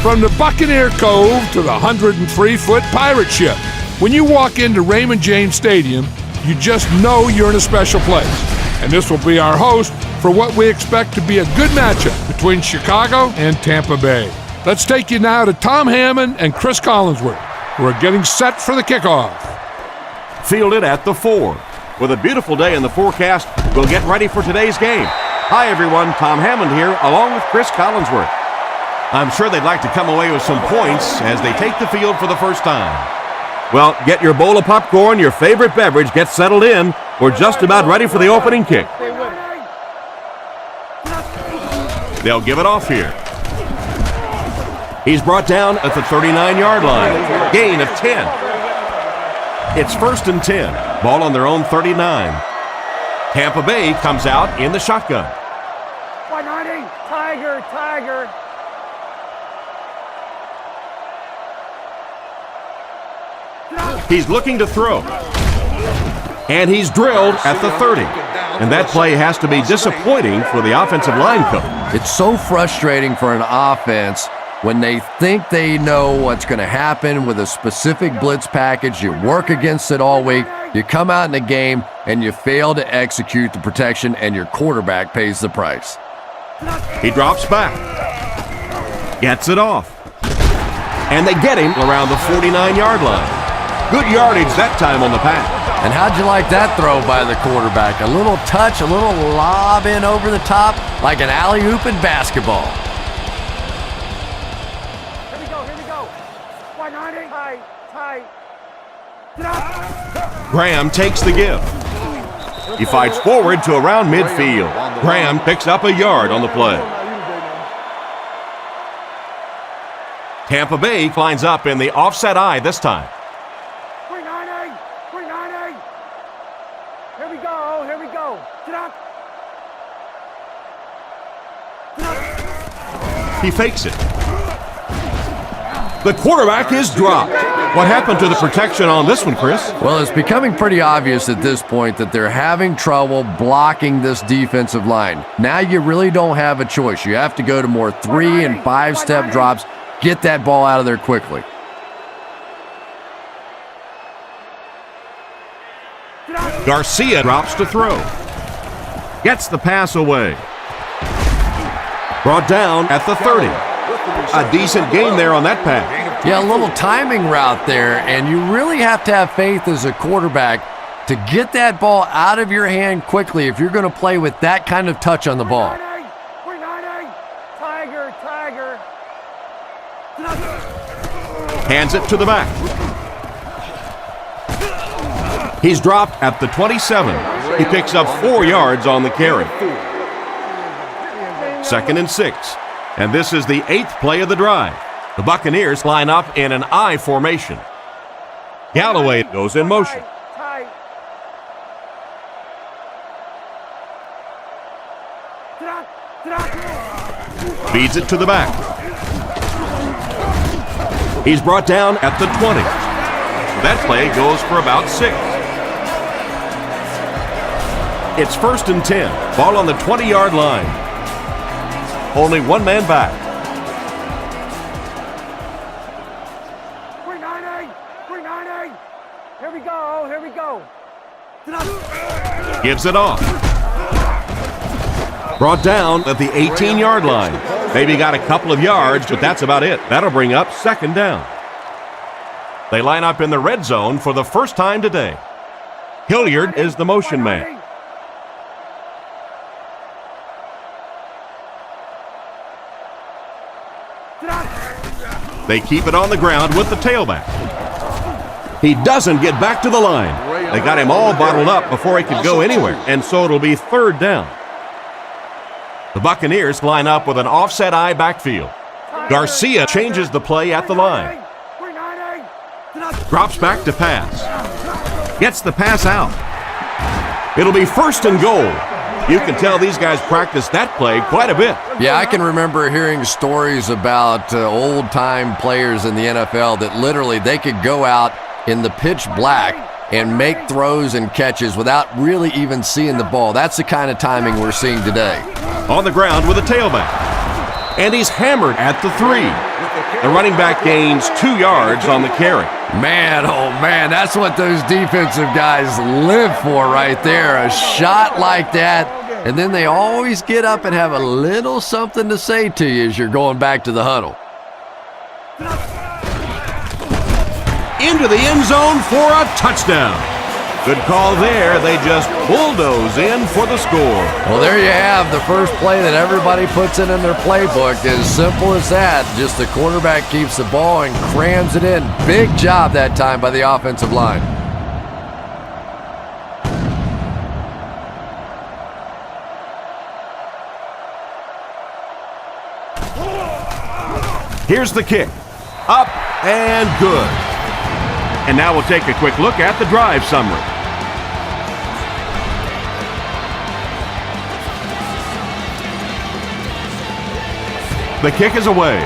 From the Buccaneer Cove to the 103-foot pirate ship, when you walk into Raymond James Stadium, you just know you're in a special place. And this will be our host for what we expect to be a good matchup between Chicago and Tampa Bay. Let's take you now to Tom Hammond and Chris Collinsworth, who are getting set for the kickoff. Fielded at the 4. With a beautiful day in the forecast, we'll get ready for today's game. Hi everyone, Tom Hammond here, along with Chris Collinsworth. I'm sure they'd like to come away with some points as they take the field for the first time. Well, get your bowl of popcorn, your favorite beverage, get settled in. We're just about ready for the opening kick. They'll give it off here. He's brought down at the 39-yard line. Gain of 10. It's 1st and 10. Ball on their own 39. Tampa Bay comes out in the shotgun. 190. Tiger. He's looking to throw. And he's drilled at the 30. And that play has to be disappointing for the offensive line coach. It's so frustrating for an offense when they think they know what's going to happen with a specific blitz package. You work against it all week. You come out in the game and you fail to execute the protection, and your quarterback pays the price. He drops back. Gets it off. And they get him around the 49-yard line. Good yardage that time on the pass. And how'd you like that throw by the quarterback? A little touch, a little lob in over the top, like an alley-oop in basketball. Here we go. 190. Tight. Graham takes the give. He fights forward to around midfield. Graham picks up a yard on the play. Tampa Bay lines up in the offset eye this time. 390. Here we go. He fakes it. The quarterback is dropped. What happened to the protection on this one, Chris? Well, it's becoming pretty obvious at this point that they're having trouble blocking this defensive line. Now you really don't have a choice. You have to go to more 3- and 5-step drops. Get that ball out of there quickly. Garcia drops to throw. Gets the pass away. Brought down at the 30. A decent gain there on that pass. Yeah, a little timing route there, and you really have to have faith as a quarterback to get that ball out of your hand quickly if you're going to play with that kind of touch on the ball. 390. Tiger. Hands it to the back. He's dropped at the 27. He picks up 4 yards on the carry. 2nd and 6. And this is the 8th play of the drive. The Buccaneers line up in an I formation. Galloway goes in motion. Feeds it to the back. He's brought down at the 20. That play goes for about 6. It's 1st and 10. Ball on the 20-yard line. Only one man back. 390. Here we go. Gives it off. Brought down at the 18-yard line. Maybe got a couple of yards, but that's about it. That'll bring up 2nd down. They line up in the red zone for the first time today. Hilliard is the motion man. They keep it on the ground with the tailback. He doesn't get back to the line. They got him all bottled up before he could go anywhere, and so it'll be 3rd down. The Buccaneers line up with an offset eye backfield. Garcia changes the play at the line. Drops back to pass. Gets the pass out. It'll be 1st and goal. You can tell these guys practice that play quite a bit. Yeah, I can remember hearing stories about old-time players in the NFL that literally they could go out in the pitch black and make throws and catches without really even seeing the ball. That's the kind of timing we're seeing today. On the ground with a tailback. And he's hammered at the 3. The running back gains 2 yards on the carry. Man, oh man, that's what those defensive guys live for right there. A shot like that, and then they always get up and have a little something to say to you as you're going back to the huddle. Into the end zone for a touchdown. Good call there. They just bulldoze in for the score. Well, there you have the first play that everybody puts in their playbook. As simple as that. Just the quarterback keeps the ball and crams it in. Big job that time by the offensive line. Here's the kick. Up and good. And now we'll take a quick look at the drive summary. The kick is away.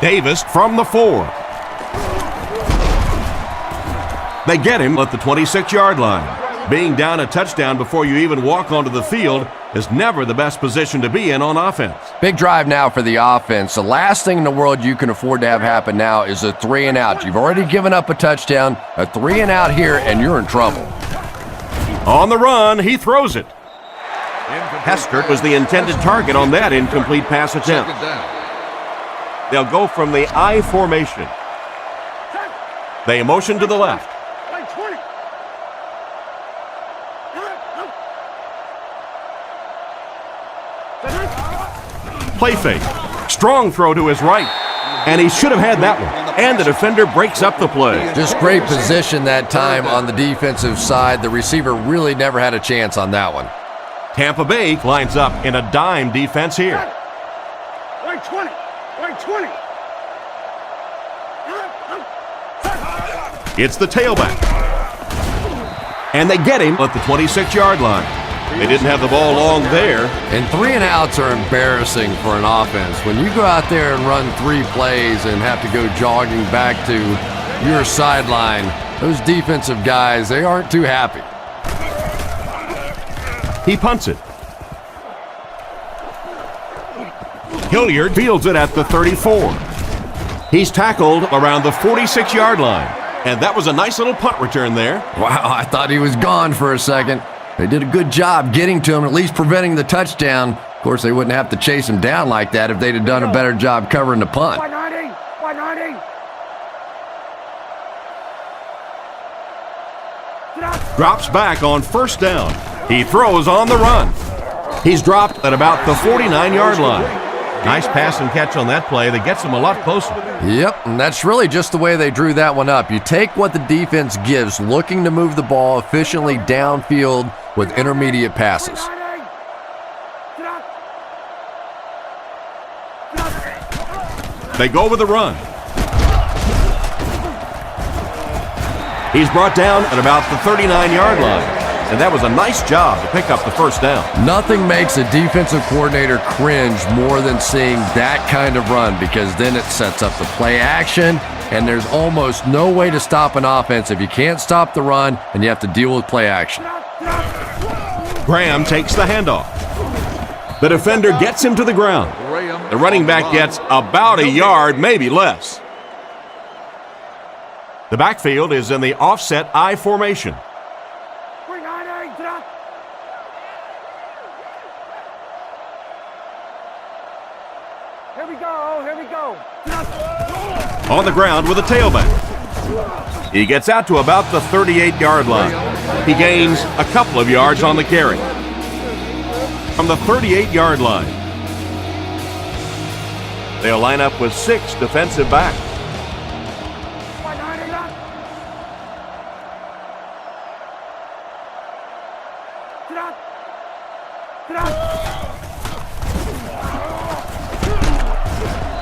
Davis from the 4. They get him at the 26-yard line. Being down a touchdown before you even walk onto the field is never the best position to be in on offense. Big drive now for the offense. The last thing in the world you can afford to have happen now is a 3 and out. You've already given up a touchdown, a 3 and out here, and you're in trouble. On the run, he throws it. Hestert was the intended target on that incomplete pass attempt. They'll go from the I formation. They motion to the left. Play fake. Strong throw to his right. And he should have had that one. And the defender breaks up the play. Just great position that time on the defensive side. The receiver really never had a chance on that one. Tampa Bay lines up in a dime defense here. Right 20. Right 20. It's the tailback. And they get him at the 26-yard line. They didn't have the ball long there. And 3 and outs are embarrassing for an offense. When you go out there and run 3 plays and have to go jogging back to your sideline, those defensive guys, they aren't too happy. He punts it. Hilliard fields it at the 34. He's tackled around the 46-yard line. And that was a nice little punt return there. Wow, I thought he was gone for a second. They did a good job getting to him, at least preventing the touchdown. Of course, they wouldn't have to chase him down like that if they'd have done a better job covering the punt. 190. 190. Drops back on first down. He throws on the run. He's dropped at about the 49-yard line. Nice pass and catch on that play that gets him a lot closer. Yep, and that's really just the way they drew that one up. You take what the defense gives, looking to move the ball efficiently downfield with intermediate passes. They go with the run. He's brought down at about the 39-yard line. And that was a nice job to pick up the first down. Nothing makes a defensive coordinator cringe more than seeing that kind of run, because then it sets up the play action, and there's almost no way to stop an offense if you can't stop the run and you have to deal with play action. Graham takes the handoff. The defender gets him to the ground. The running back gets about a yard, maybe less. The backfield is in the offset I formation. Here we go. Here we go. On the ground with a tailback. He gets out to about the 38-yard line. He gains a couple of yards on the carry. From the 38-yard line, they'll line up with 6 defensive backs.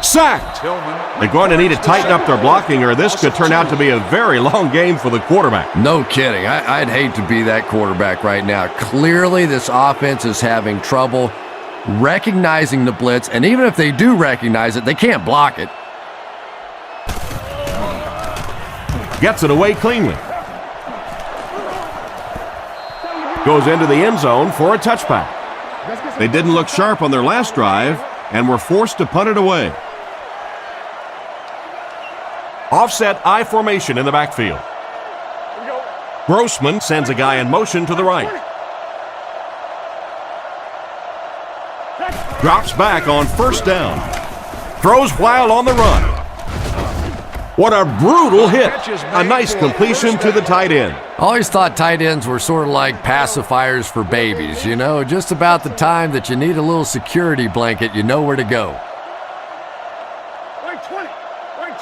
Sacked. They're going to need to tighten up their blocking, or this could turn out to be a very long game for the quarterback. No kidding. I'd hate to be that quarterback right now. Clearly, this offense is having trouble recognizing the blitz, and even if they do recognize it, they can't block it. Gets it away cleanly. Goes into the end zone for a touchback. They didn't look sharp on their last drive and were forced to punt it away. Offset I formation in the backfield. Grossman sends a guy in motion to the right. Drops back on first down. Throws while on the run. What a brutal hit. A nice completion to the tight end. I always thought tight ends were sort of like pacifiers for babies, you know, just about the time that you need a little security blanket, you know where to go. Right 20. Right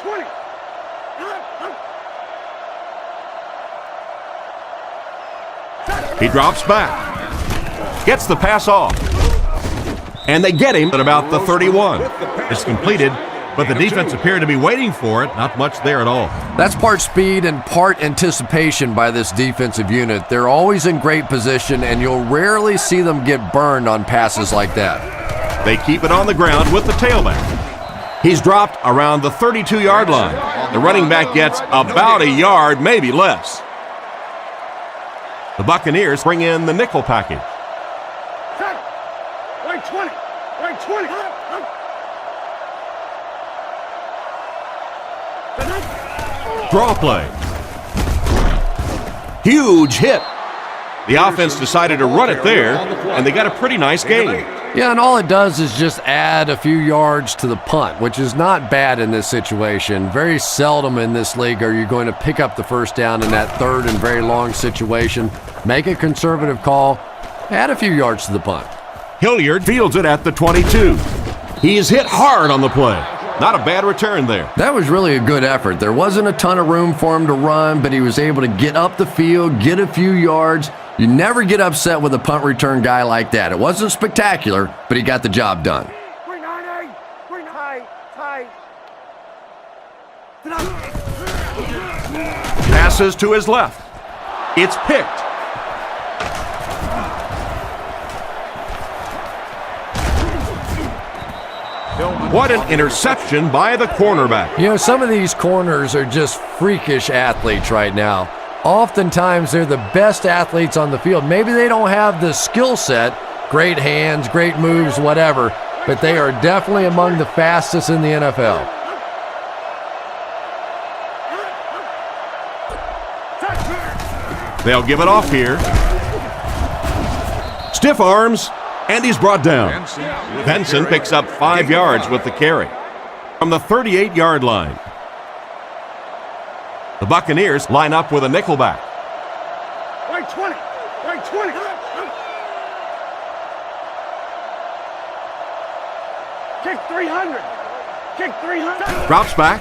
20. He drops back. Gets the pass off. And they get him at about the 31. It's completed, but the defense appeared to be waiting for it. Not much there at all. That's part speed and part anticipation by this defensive unit. They're always in great position, and you'll rarely see them get burned on passes like that. They keep it on the ground with the tailback. He's dropped around the 32-yard line. The running back gets about a yard, maybe less. The Buccaneers bring in the nickel package. Right 20. Right 20. Draw play. Huge hit. The offense decided to run it there, and they got a pretty nice gain. Yeah, and all it does is just add a few yards to the punt, which is not bad in this situation. Very seldom in this league are you going to pick up the first down in that third and very long situation. Make a conservative call, add a few yards to the punt. Hilliard fields it at the 22. He is hit hard on the play. Not a bad return there. That was really a good effort. There wasn't a ton of room for him to run, but he was able to get up the field, get a few yards. You never get upset with a punt return guy like that. It wasn't spectacular, but he got the job done. Bring tight. Passes to his left. It's picked. What an interception by the cornerback. You know, some of these corners are just freakish athletes right now. Oftentimes, they're the best athletes on the field. Maybe they don't have the skill set, great hands, great moves, whatever, but they are definitely among the fastest in the NFL. They'll give it off here. Stiff arms, and he's brought down. Benson picks up 5 yards with the carry from the 38-yard line. The Buccaneers line up with a nickelback. Right 20. Right 20. Kick 300. Kick 300. Drops back.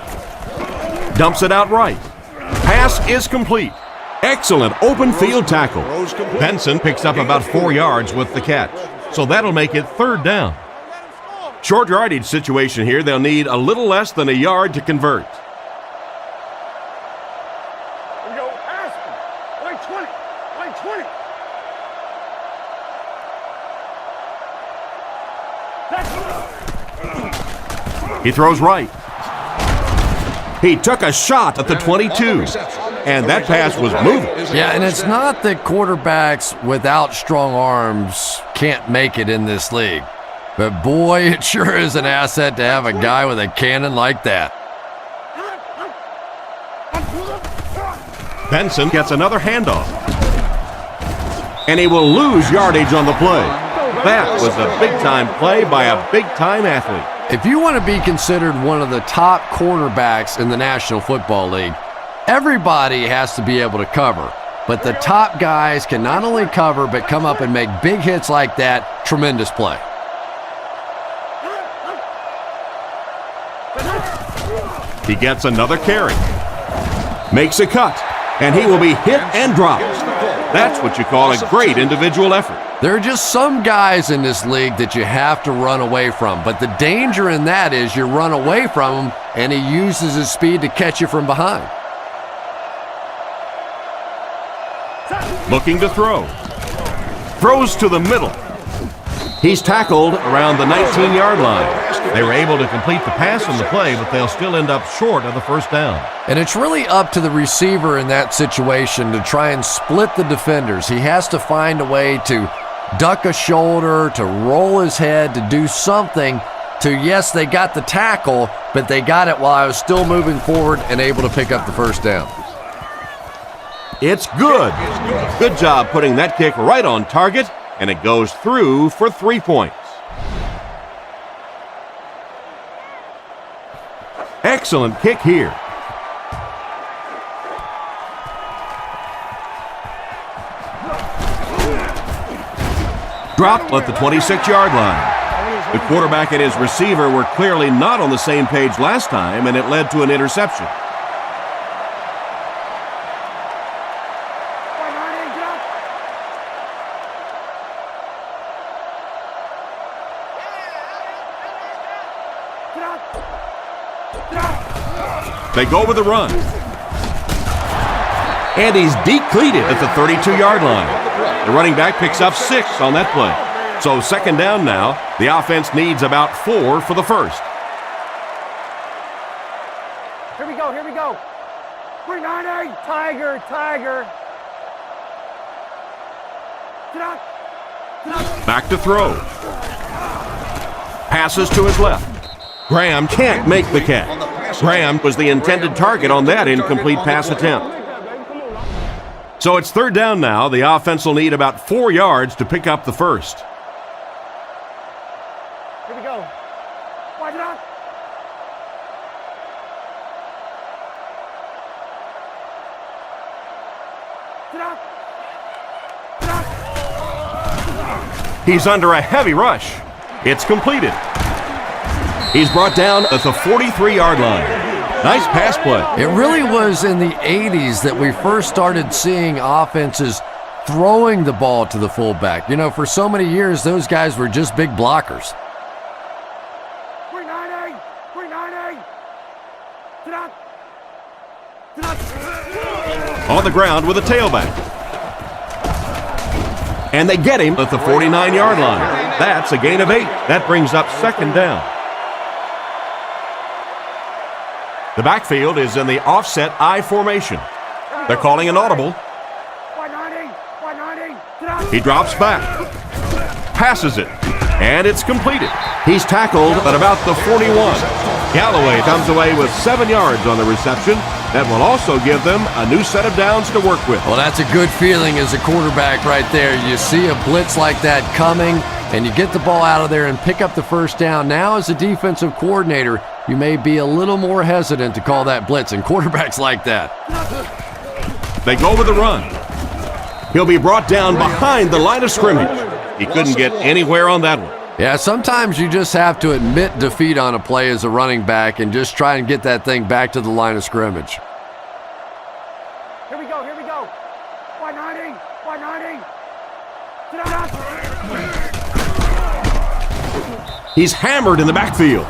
Dumps it out right. Pass is complete. Excellent open field tackle. Benson picks up about 4 yards with the catch. So that'll make it third down. Short yardage situation here. They'll need a little less than a yard to convert. We go Aspen. Right 20. Right 20. He throws right. He took a shot at the 22. And that pass was moving. Yeah, and it's not that quarterbacks without strong arms can't make it in this league. But boy, it sure is an asset to have a guy with a cannon like that. Benson gets another handoff. And he will lose yardage on the play. That was a big-time play by a big-time athlete. If you want to be considered one of the top cornerbacks in the National Football League, everybody has to be able to cover. But the top guys can not only cover, but come up and make big hits like that. Tremendous play. He gets another carry. Makes a cut. And he will be hit and dropped. That's what you call a great individual effort. There are just some guys in this league that you have to run away from. But the danger in that is you run away from him, and he uses his speed to catch you from behind. Looking to throw. Throws to the middle. He's tackled around the 19-yard line. They were able to complete the pass on the play, but they'll still end up short of the first down. And it's really up to the receiver in that situation to try and split the defenders. He has to find a way to duck a shoulder, to roll his head, to do something to, yes, they got the tackle, but they got it while I was still moving forward and able to pick up the first down. It's good. Good job putting that kick right on target, and it goes through for 3 points. Excellent kick here. Dropped at the 26-yard line. The quarterback and his receiver were clearly not on the same page last time, and it led to an interception. They go with the run. And he's depleted at the 32-yard line. The running back picks up 6 on that play. So second down now. The offense needs about 4 for the first. Here we go, here we go. 398, Tiger, Tiger. Back to throw. Passes to his left. Graham can't make the catch. Graham was the intended target on that incomplete pass attempt. So it's third down now. The offense will need about 4 yards to pick up the first. Here we go. Wide it up. He's under a heavy rush. It's completed. He's brought down at the 43-yard line. Nice pass play. It really was in the 80s that we first started seeing offenses throwing the ball to the fullback. You know, for so many years, those guys were just big blockers. 398, 398. On the ground with a tailback. And they get him at the 49-yard line. That's a gain of 8. That brings up second down. The backfield is in the offset I formation. They're calling an audible. 190. He drops back. Passes it. And it's completed. He's tackled at about the 41. Galloway comes away with 7 yards on the reception. That will also give them a new set of downs to work with. Well, that's a good feeling as a quarterback right there. You see a blitz like that coming, and you get the ball out of there and pick up the first down. Now, as a defensive coordinator, you may be a little more hesitant to call that blitz, and quarterbacks like that. They go with the run. He'll be brought down behind the line of scrimmage. He couldn't get anywhere on that one. Yeah, sometimes you just have to admit defeat on a play as a running back and just try and get that thing back to the line of scrimmage. Here we go, here we go. 190, 190. He's hammered in the backfield.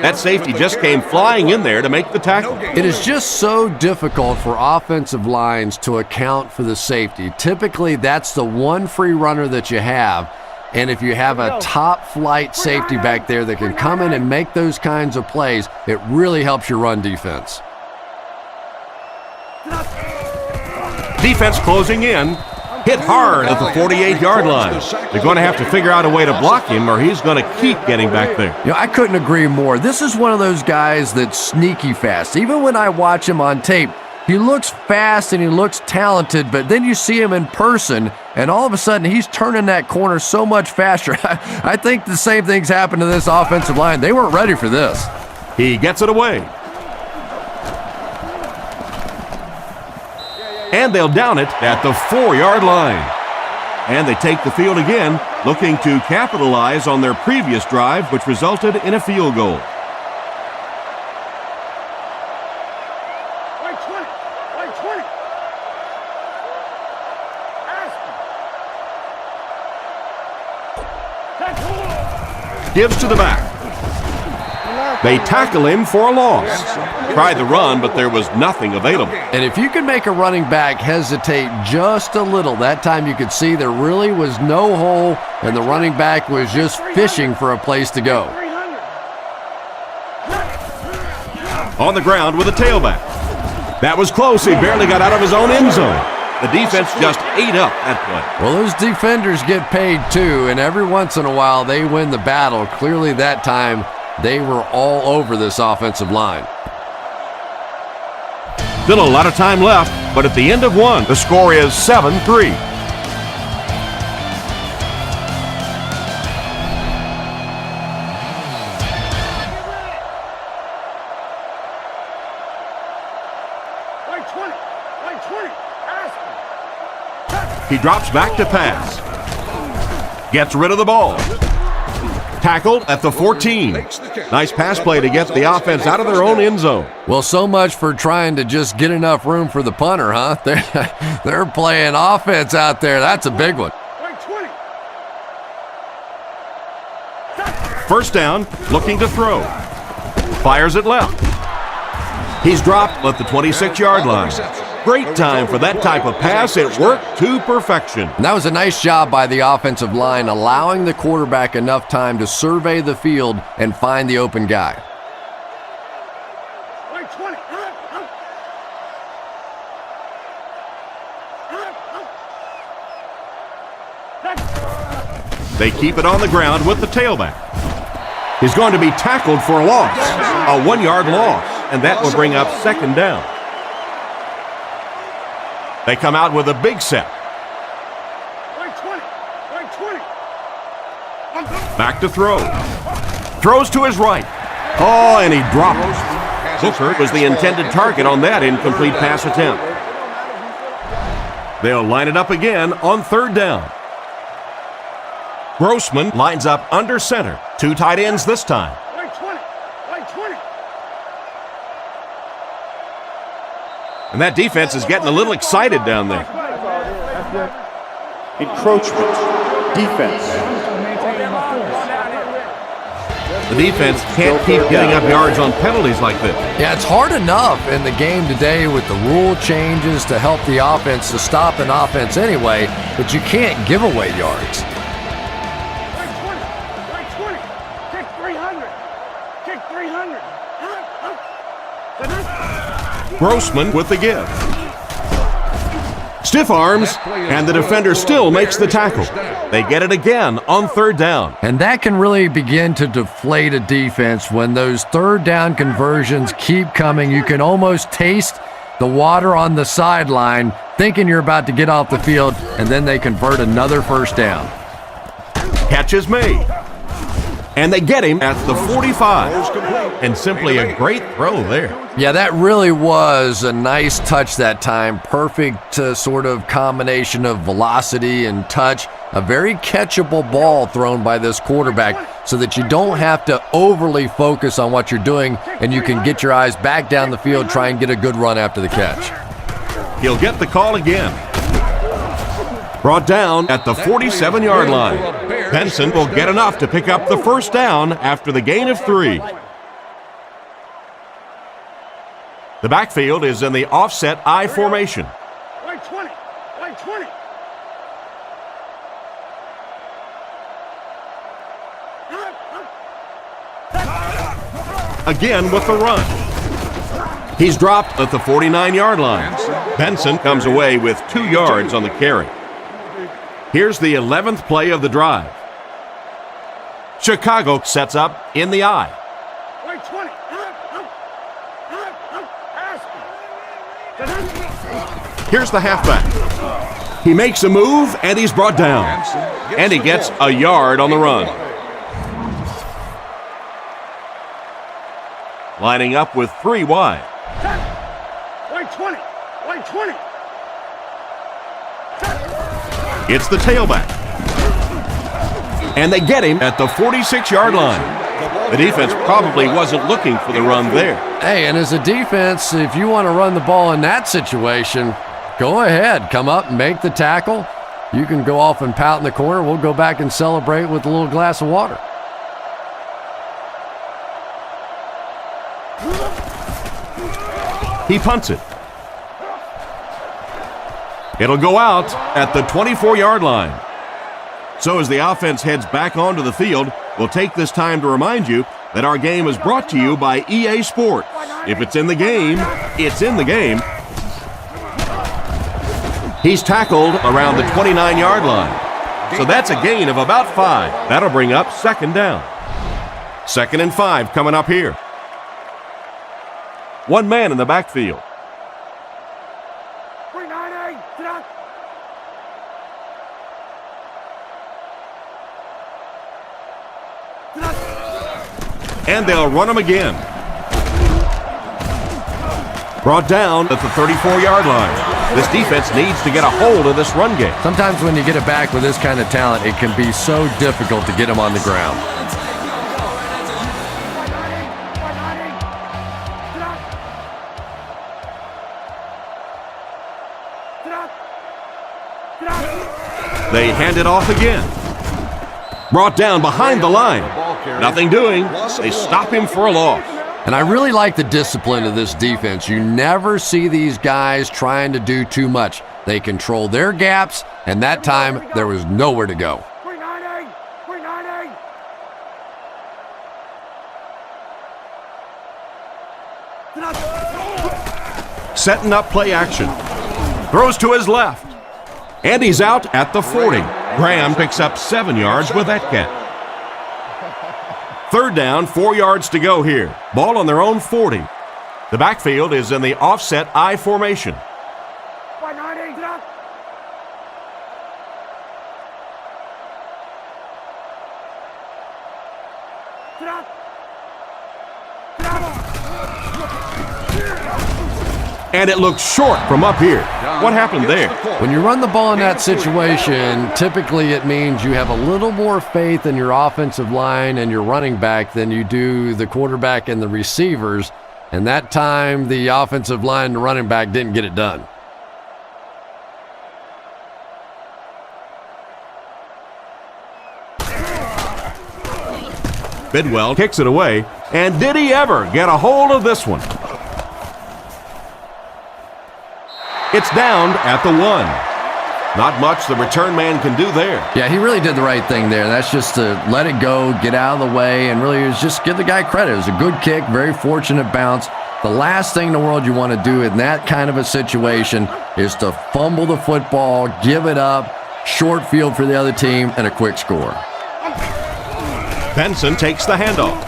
That safety just came flying in there to make the tackle. It is just so difficult for offensive lines to account for the safety. Typically, that's the one free runner that you have. And if you have a top-flight safety back there that can come in and make those kinds of plays, it really helps your run defense. Defense closing in. Hit hard at the 48-yard line. They're going to have to figure out a way to block him, or he's going to keep getting back there. You know, I couldn't agree more. This is one of those guys that's sneaky fast. Even when I watch him on tape, he looks fast and he looks talented, but then you see him in person, and all of a sudden he's turning that corner so much faster. I think the same thing's happened to this offensive line. They weren't ready for this. He gets it away. And they'll down it at the 4-yard line. And they take the field again, looking to capitalize on their previous drive, which resulted in a field goal. Gives to the back. They tackle him for a loss. Tried the run, but there was nothing available. And if you could make a running back hesitate just a little, that time you could see there really was no hole, and the running back was just fishing for a place to go. On the ground with a tailback. That was close. He barely got out of his own end zone. The defense just ate up that play. Well, those defenders get paid too, and every once in a while they win the battle. Clearly that time they were all over this offensive line. Still a lot of time left, but at the end of one, the score is 7-3. He drops back to pass. Gets rid of the ball. Tackled at the 14. Nice pass play to get the offense out of their own end zone. Well, so much for trying to just get enough room for the punter, huh? They're playing offense out there. That's a big one. First down, looking to throw. Fires it left. He's dropped at the 26-yard line. Great time for that type of pass. It worked to perfection. And that was a nice job by the offensive line, allowing the quarterback enough time to survey the field and find the open guy. They keep it on the ground with the tailback. He's going to be tackled for a loss, a 1-yard loss, and that will bring up second down. They come out with a big set. Back to throw. Throws to his right. Oh, and he dropped it. Booker was the intended target on that incomplete pass attempt. They'll line it up again on third down. Grossman lines up under center. 2 tight ends this time. And that defense is getting a little excited down there. Encroachment. Defense. The defense can't keep getting up yards on penalties like this. Yeah, it's hard enough in the game today with the rule changes to help the offense to stop an offense anyway, but you can't give away yards. Kick 300. Kick 300. Grossman with the give. Stiff arms, and the defender still makes the tackle. They get it again on third down. And that can really begin to deflate a defense when those third down conversions keep coming. You can almost taste the water on the sideline, thinking you're about to get off the field, and then they convert another first down. Catch is made. And they get him at the 45. And simply a great throw there. Yeah, that really was a nice touch that time. Perfect sort of combination of velocity and touch. A very catchable ball thrown by this quarterback so that you don't have to overly focus on what you're doing and you can get your eyes back down the field, try and get a good run after the catch. He'll get the call again. Brought down at the 47-yard line. Benson will get enough to pick up the first down after the gain of 3. The backfield is in the offset I formation. Right 20. Right 20. Again with the run. He's dropped at the 49-yard line. Benson comes away with 2 yards on the carry. Here's the 11th play of the drive. Chicago sets up in the I. Right 20. Here's the halfback. He makes a move, and he's brought down. And he gets a yard on the run. Lining up with 3 wide. Right 20. Right 20. It's the tailback. And they get him at the 46-yard line. The defense probably wasn't looking for the run there. Hey, and as a defense, if you want to run the ball in that situation, go ahead. Come up and make the tackle. You can go off and pout in the corner. We'll go back and celebrate with a little glass of water. He punts it. It'll go out at the 24-yard line. So as the offense heads back onto the field, we'll take this time to remind you that our game is brought to you by EA Sports. If it's in the game, it's in the game. He's tackled around the 29-yard line. So that's a gain of about 5. That'll bring up second down. 2nd and 5 coming up here. One man in the backfield. And they'll run him again. Brought down at the 34-yard line. This defense needs to get a hold of this run game. Sometimes when you get it back with this kind of talent, it can be so difficult to get him on the ground. They hand it off again. Brought down behind the line. Nothing doing. They stop him for a loss. And I really like the discipline of this defense. You never see these guys trying to do too much. They control their gaps, and that time there was nowhere to go. Setting up play action. Throws to his left. And he's out at the 40. Graham picks up 7 yards with that catch. 3rd down, 4 yards to go here. Ball on their own 40. The backfield is in the offset I formation. And it looks short from up here. What happened there? When you run the ball in that situation, typically it means you have a little more faith in your offensive line and your running back than you do the quarterback and the receivers. And that time, the offensive line and the running back didn't get it done. Bidwell kicks it away. And did he ever get a hold of this one? It's down at the 1. Not much the return man can do there. Yeah, he really did the right thing there. That's just to let it go, get out of the way, and really just give the guy credit. It was a good kick, very fortunate bounce. The last thing in the world you want to do in that kind of a situation is to fumble the football, give it up, short field for the other team, and a quick score. Benson takes the handoff.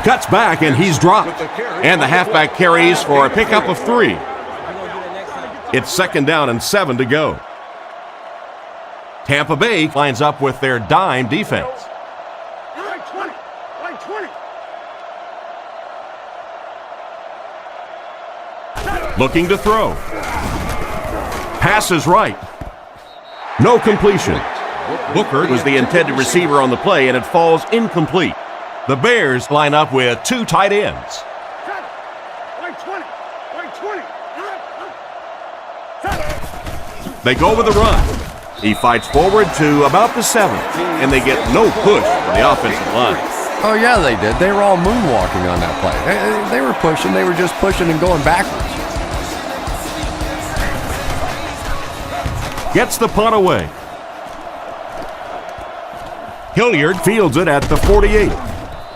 Cuts back, and he's dropped. And the halfback carries for a pickup of 3. It's 2nd down and 7 to go. Tampa Bay lines up with their dime defense. Looking to throw. Pass is right. No completion. Booker was the intended receiver on the play, and it falls incomplete. The Bears line up with 2 tight ends. They go with the run. He fights forward to about the 7, and they get no push from the offensive line. Oh, yeah, they did. They were all moonwalking on that play. They were pushing. They were just pushing and going backwards. Gets the punt away. Hilliard fields it at the 48.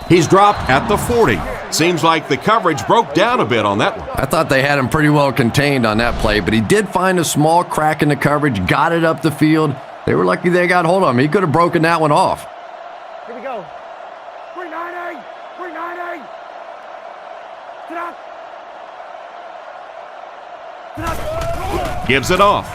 He's dropped at the 40. Seems like the coverage broke down a bit on that one. I thought they had him pretty well contained on that play, but he did find a small crack in the coverage, got it up the field. They were lucky they got hold of him. He could have broken that one off. Here we go. 390. 390. Gives it off.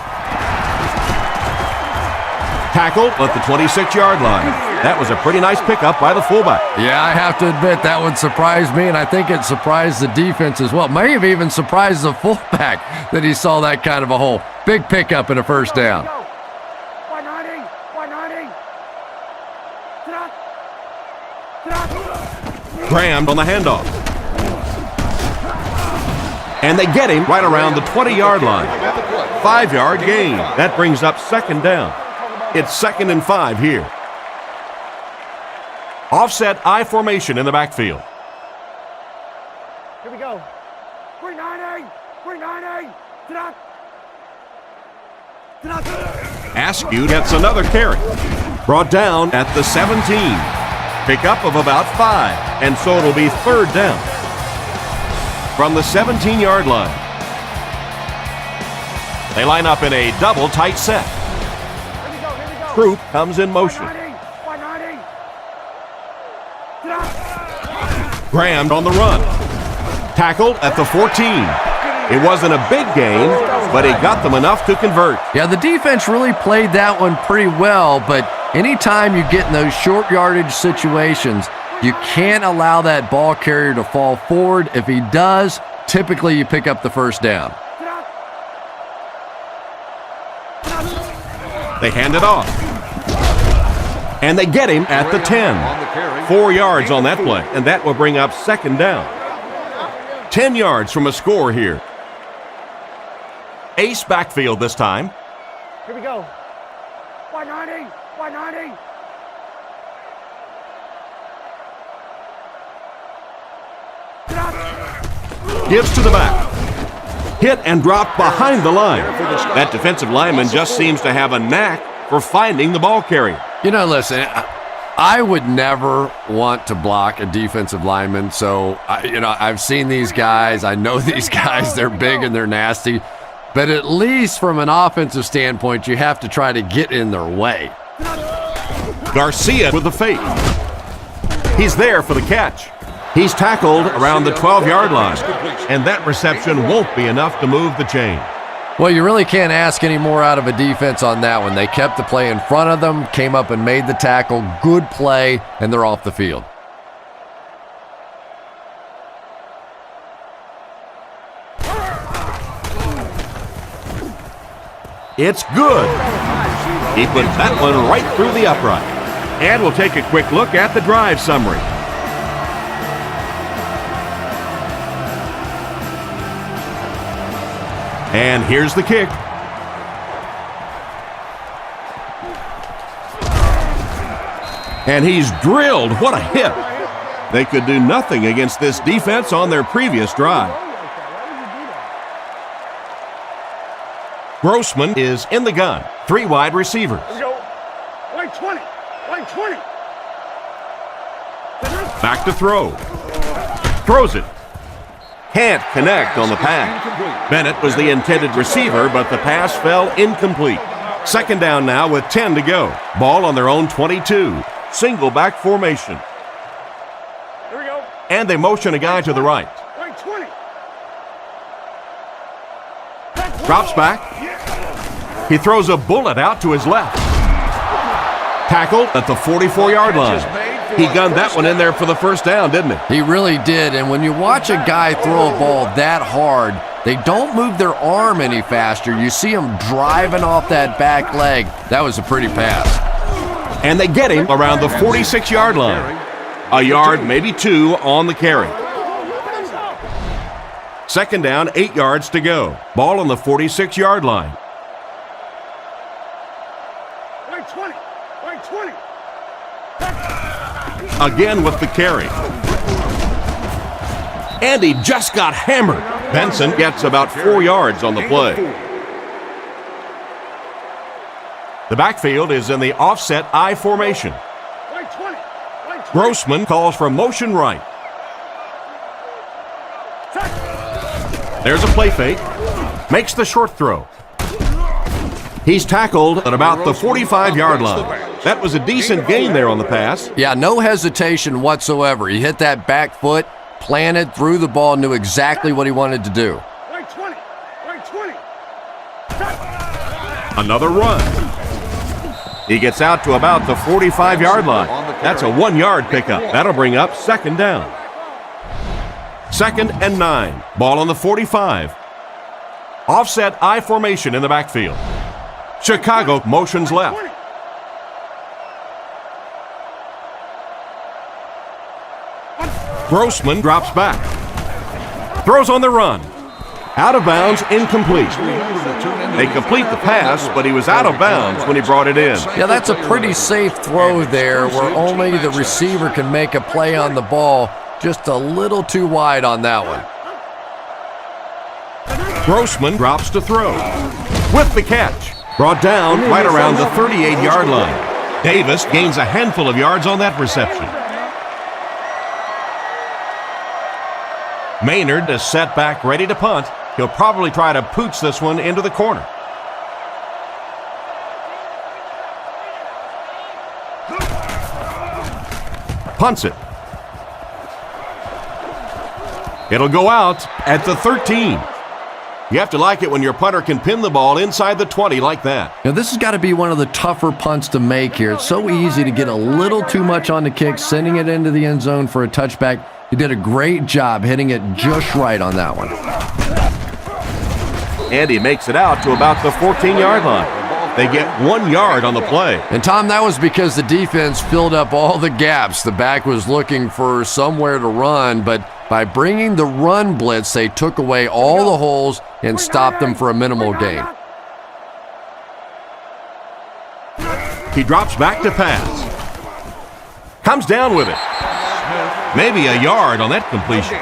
Tackled at the 26-yard line. That was a pretty nice pickup by the fullback. Yeah, I have to admit that would surprise me, and I think it surprised the defense as well. May have even surprised the fullback that he saw that kind of a hole. Big pickup and a first down. 190. 190. Graham on the handoff. And they get him right around the 20-yard line. 5-yard gain. That brings up 2nd down. It's 2nd and 5 here. Offset I formation in the backfield. Here we go. 390. 390. Askew gets another carry. Brought down at the 17. Pickup of about 5, and so it'll be 3rd down. From the 17-yard line. They line up in a double tight set. Here we go, here we go. Troop comes in motion. 190. Get up. Graham on the run. Tackled at the 14. It wasn't a big gain, but it got them enough to convert. Yeah, the defense really played that one pretty well, but anytime you get in those short yardage situations, you can't allow that ball carrier to fall forward. If he does, typically you pick up the first down. They hand it off. And they get him at the 10. 4 yards on that play, and that will bring up second down. 10 yards from a score here. Ace backfield this time. Here we go. 190. 190. Get up. Gives to the back. Hit and drop behind the line. That defensive lineman just seems to have a knack for finding the ball carrier. You know, listen, I would never want to block a defensive lineman. So, I've seen these guys. I know these guys. They're big and they're nasty. But at least from an offensive standpoint, you have to try to get in their way. Garcia with the fake. He's there for the catch. He's tackled around the 12-yard line. And that reception won't be enough to move the chain. Well, you really can't ask any more out of a defense on that one. They kept the play in front of them, came up and made the tackle. Good play, and they're off the field. It's good. He put that one right through the upright. And we'll take a quick look at the drive summary. And here's the kick. And he's drilled. What a hit. They could do nothing against this defense on their previous drive. Grossman is in the gun. 3 wide receivers. Here we go. Line 20. Line 20. Back to throw. Throws it. Can't connect on the pass. Bennett was the intended receiver, but the pass fell incomplete. Second down now with 10 to go. Ball on their own 22. Single back formation. Here we go. And they motion a guy to the right. Line 20. Drops back. He throws a bullet out to his left. Tackled at the 44-yard line. He gunned that one in there for the first down, didn't he? He really did, and when you watch a guy throw a ball that hard, they don't move their arm any faster. You see him driving off that back leg. That was a pretty pass. And they get him around the 46-yard line. A yard, maybe 2 on the carry. Second down, 8 yards to go. Ball on the 46-yard line. Line 20. Line 20. Again with the carry. And he just got hammered. Benson gets about 4 yards on the play. The backfield is in the offset I formation. Line 20. Line 20. Grossman calls for motion right. There's a play fake. Makes the short throw. He's tackled at about the 45-yard line. That was a decent gain there on the pass. Yeah, no hesitation whatsoever. He hit that back foot, planted, threw the ball, knew exactly what he wanted to do. Line 20. Line 20. Another run. He gets out to about the 45-yard line. That's a 1-yard pickup. That'll bring up second down. Second and 9. Ball on the 45. Offset I formation in the backfield. Chicago motions left. Grossman drops back. Throws on the run. Out of bounds, incomplete. They complete the pass, but he was out of bounds when he brought it in. Yeah, that's a pretty safe throw there where only the receiver can make a play on the ball. Just a little too wide on that one. Grossman drops to throw. With the catch. Brought down right around the 38-yard line. Davis gains a handful of yards on that reception. Maynard is set back ready to punt. He'll probably try to pooch this one into the corner. Punts it. It'll go out at the 13. You have to like it when your punter can pin the ball inside the 20 like that. Now, this has got to be one of the tougher punts to make here. It's so easy to get a little too much on the kick, sending it into the end zone for a touchback. He did a great job hitting it just right on that one. And he makes it out to about the 14-yard line. They get 1 yard on the play. And, Tom, that was because the defense filled up all the gaps. The back was looking for somewhere to run, but by bringing the run blitz, they took away all the holes and stopped them for a minimal gain. He drops back to pass. Comes down with it. Maybe a yard on that completion.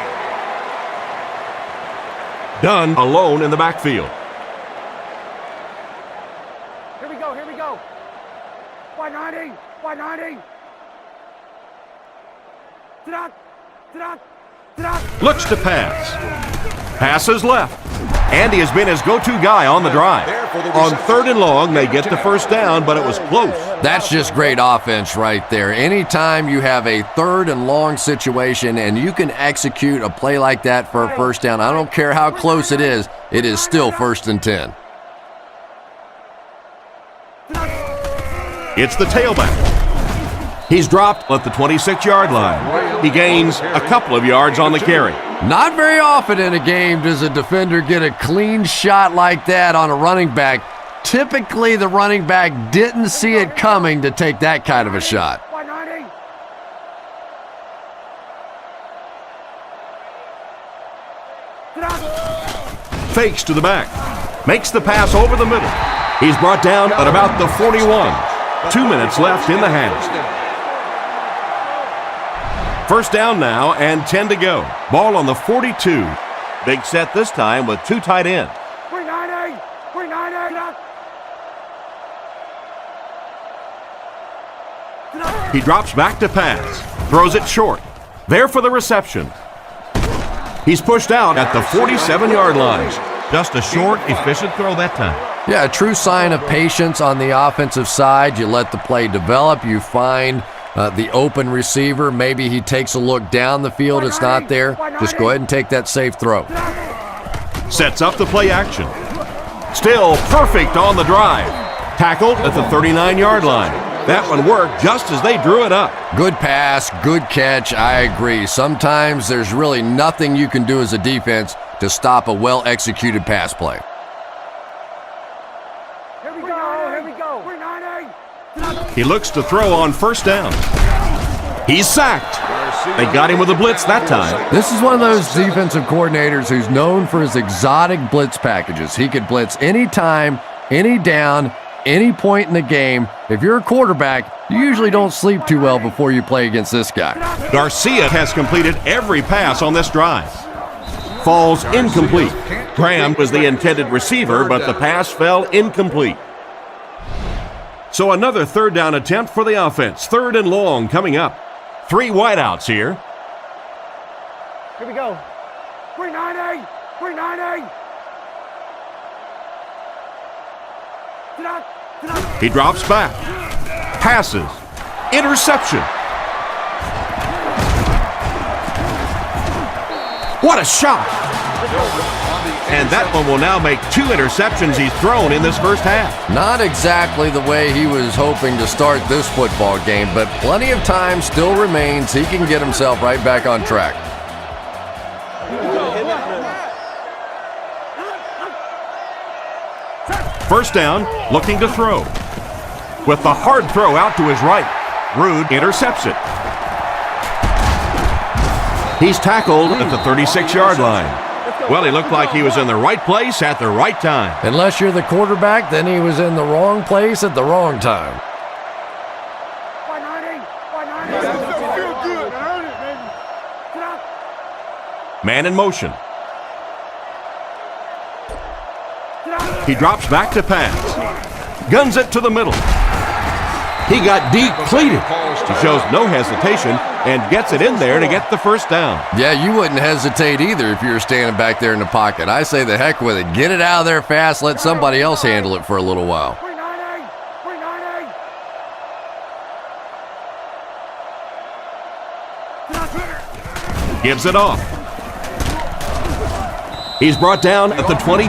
Dunn alone in the backfield. Here we go, here we go. 190, 190. Looks to pass. Passes left. Andy has been his go-to guy on the drive. On 3rd and long, they get the first down, but it was close. That's just great offense right there. Anytime you have a 3rd and long situation and you can execute a play like that for a first down, I don't care how close it is still 1st and 10. It's the tailback. He's dropped at the 26-yard line. He gains a couple of yards on the carry. Not very often in a game does a defender get a clean shot like that on a running back. Typically, the running back didn't see it coming to take that kind of a shot. 190. Fakes to the back. Makes the pass over the middle. He's brought down at about the 41. 2 minutes left in the half. First down now and 10 to go. Ball on the 42. Big set this time with 2 tight ends. 390. 390. He drops back to pass. Throws it short. There for the reception. He's pushed out at the 47-yard line. Just a short, efficient throw that time. Yeah, a true sign of patience on the offensive side. You let the play develop. You find the open receiver. Maybe he takes a look down the field. It's not there. Just go ahead and take that safe throw. Sets up the play action. Still perfect on the drive. Tackled at the 39-yard line. That one worked just as they drew it up. Good pass, good catch. I agree. Sometimes there's really nothing you can do as a defense to stop a well-executed pass play. Here we go, here we go. 390. He looks to throw on first down. He's sacked. They got him with a blitz that time. This is one of those defensive coordinators who's known for his exotic blitz packages. He could blitz any time, any down, any point in the game. If you're a quarterback, you usually don't sleep too well before you play against this guy. Garcia has completed every pass on this drive. Falls incomplete. Graham was the intended receiver, but the pass fell incomplete. So another third down attempt for the offense. 3rd and long coming up. 3 wideouts here. Here we go. 390. 390. He drops back. Passes. Interception. What a shot. And that one will now make 2 interceptions he's thrown in this first half. Not exactly the way he was hoping to start this football game, but plenty of time still remains. He can get himself right back on track. First down, looking to throw. With the hard throw out to his right. Rude intercepts it. He's tackled at the 36-yard line. Well, he looked like he was in the right place at the right time. Unless you're the quarterback, then he was in the wrong place at the wrong time. 190. Man in motion. He drops back to pass. Guns it to the middle. He got depleted. He shows no hesitation and gets it in there to get the first down. Yeah, you wouldn't hesitate either if you were standing back there in the pocket. I say the heck with it. Get it out of there fast. Let somebody else handle it for a little while. 390. 390. Gives it off. He's brought down at the 22.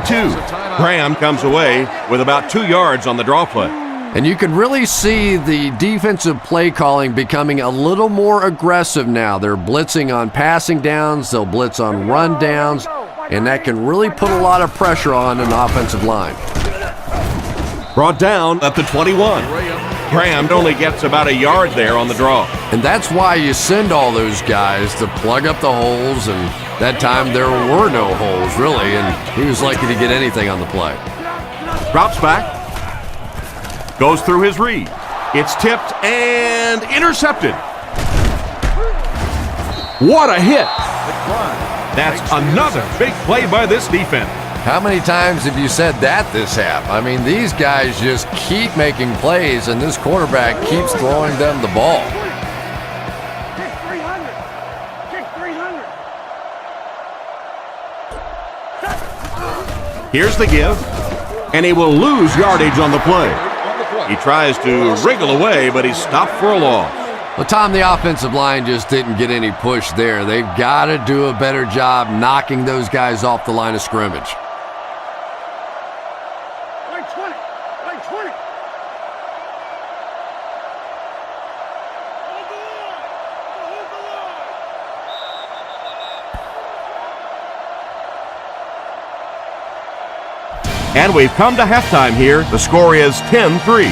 Graham comes away with about 2 yards on the draw play. And you can really see the defensive play calling becoming a little more aggressive now. They're blitzing on passing downs, they'll blitz on run downs, and that can really put a lot of pressure on an offensive line. Brought down at the 21. Graham only gets about a yard there on the draw. And that's why you send all those guys to plug up the holes, and that time there were no holes, really, and he was likely to get anything on the play. Drops back. Goes through his read. It's tipped and intercepted. What a hit. That's another big play by this defense. How many times have you said that this half? I mean, these guys just keep making plays, and this quarterback keeps throwing them the ball. Kick 300. Kick 300. Here's the give, and he will lose yardage on the play. He tries to wriggle away, but he's stopped for a loss. Well, Tom, the offensive line just didn't get any push there. They've got to do a better job knocking those guys off the line of scrimmage. Line 20. Line 20. And we've come to halftime here. The score is 10-3.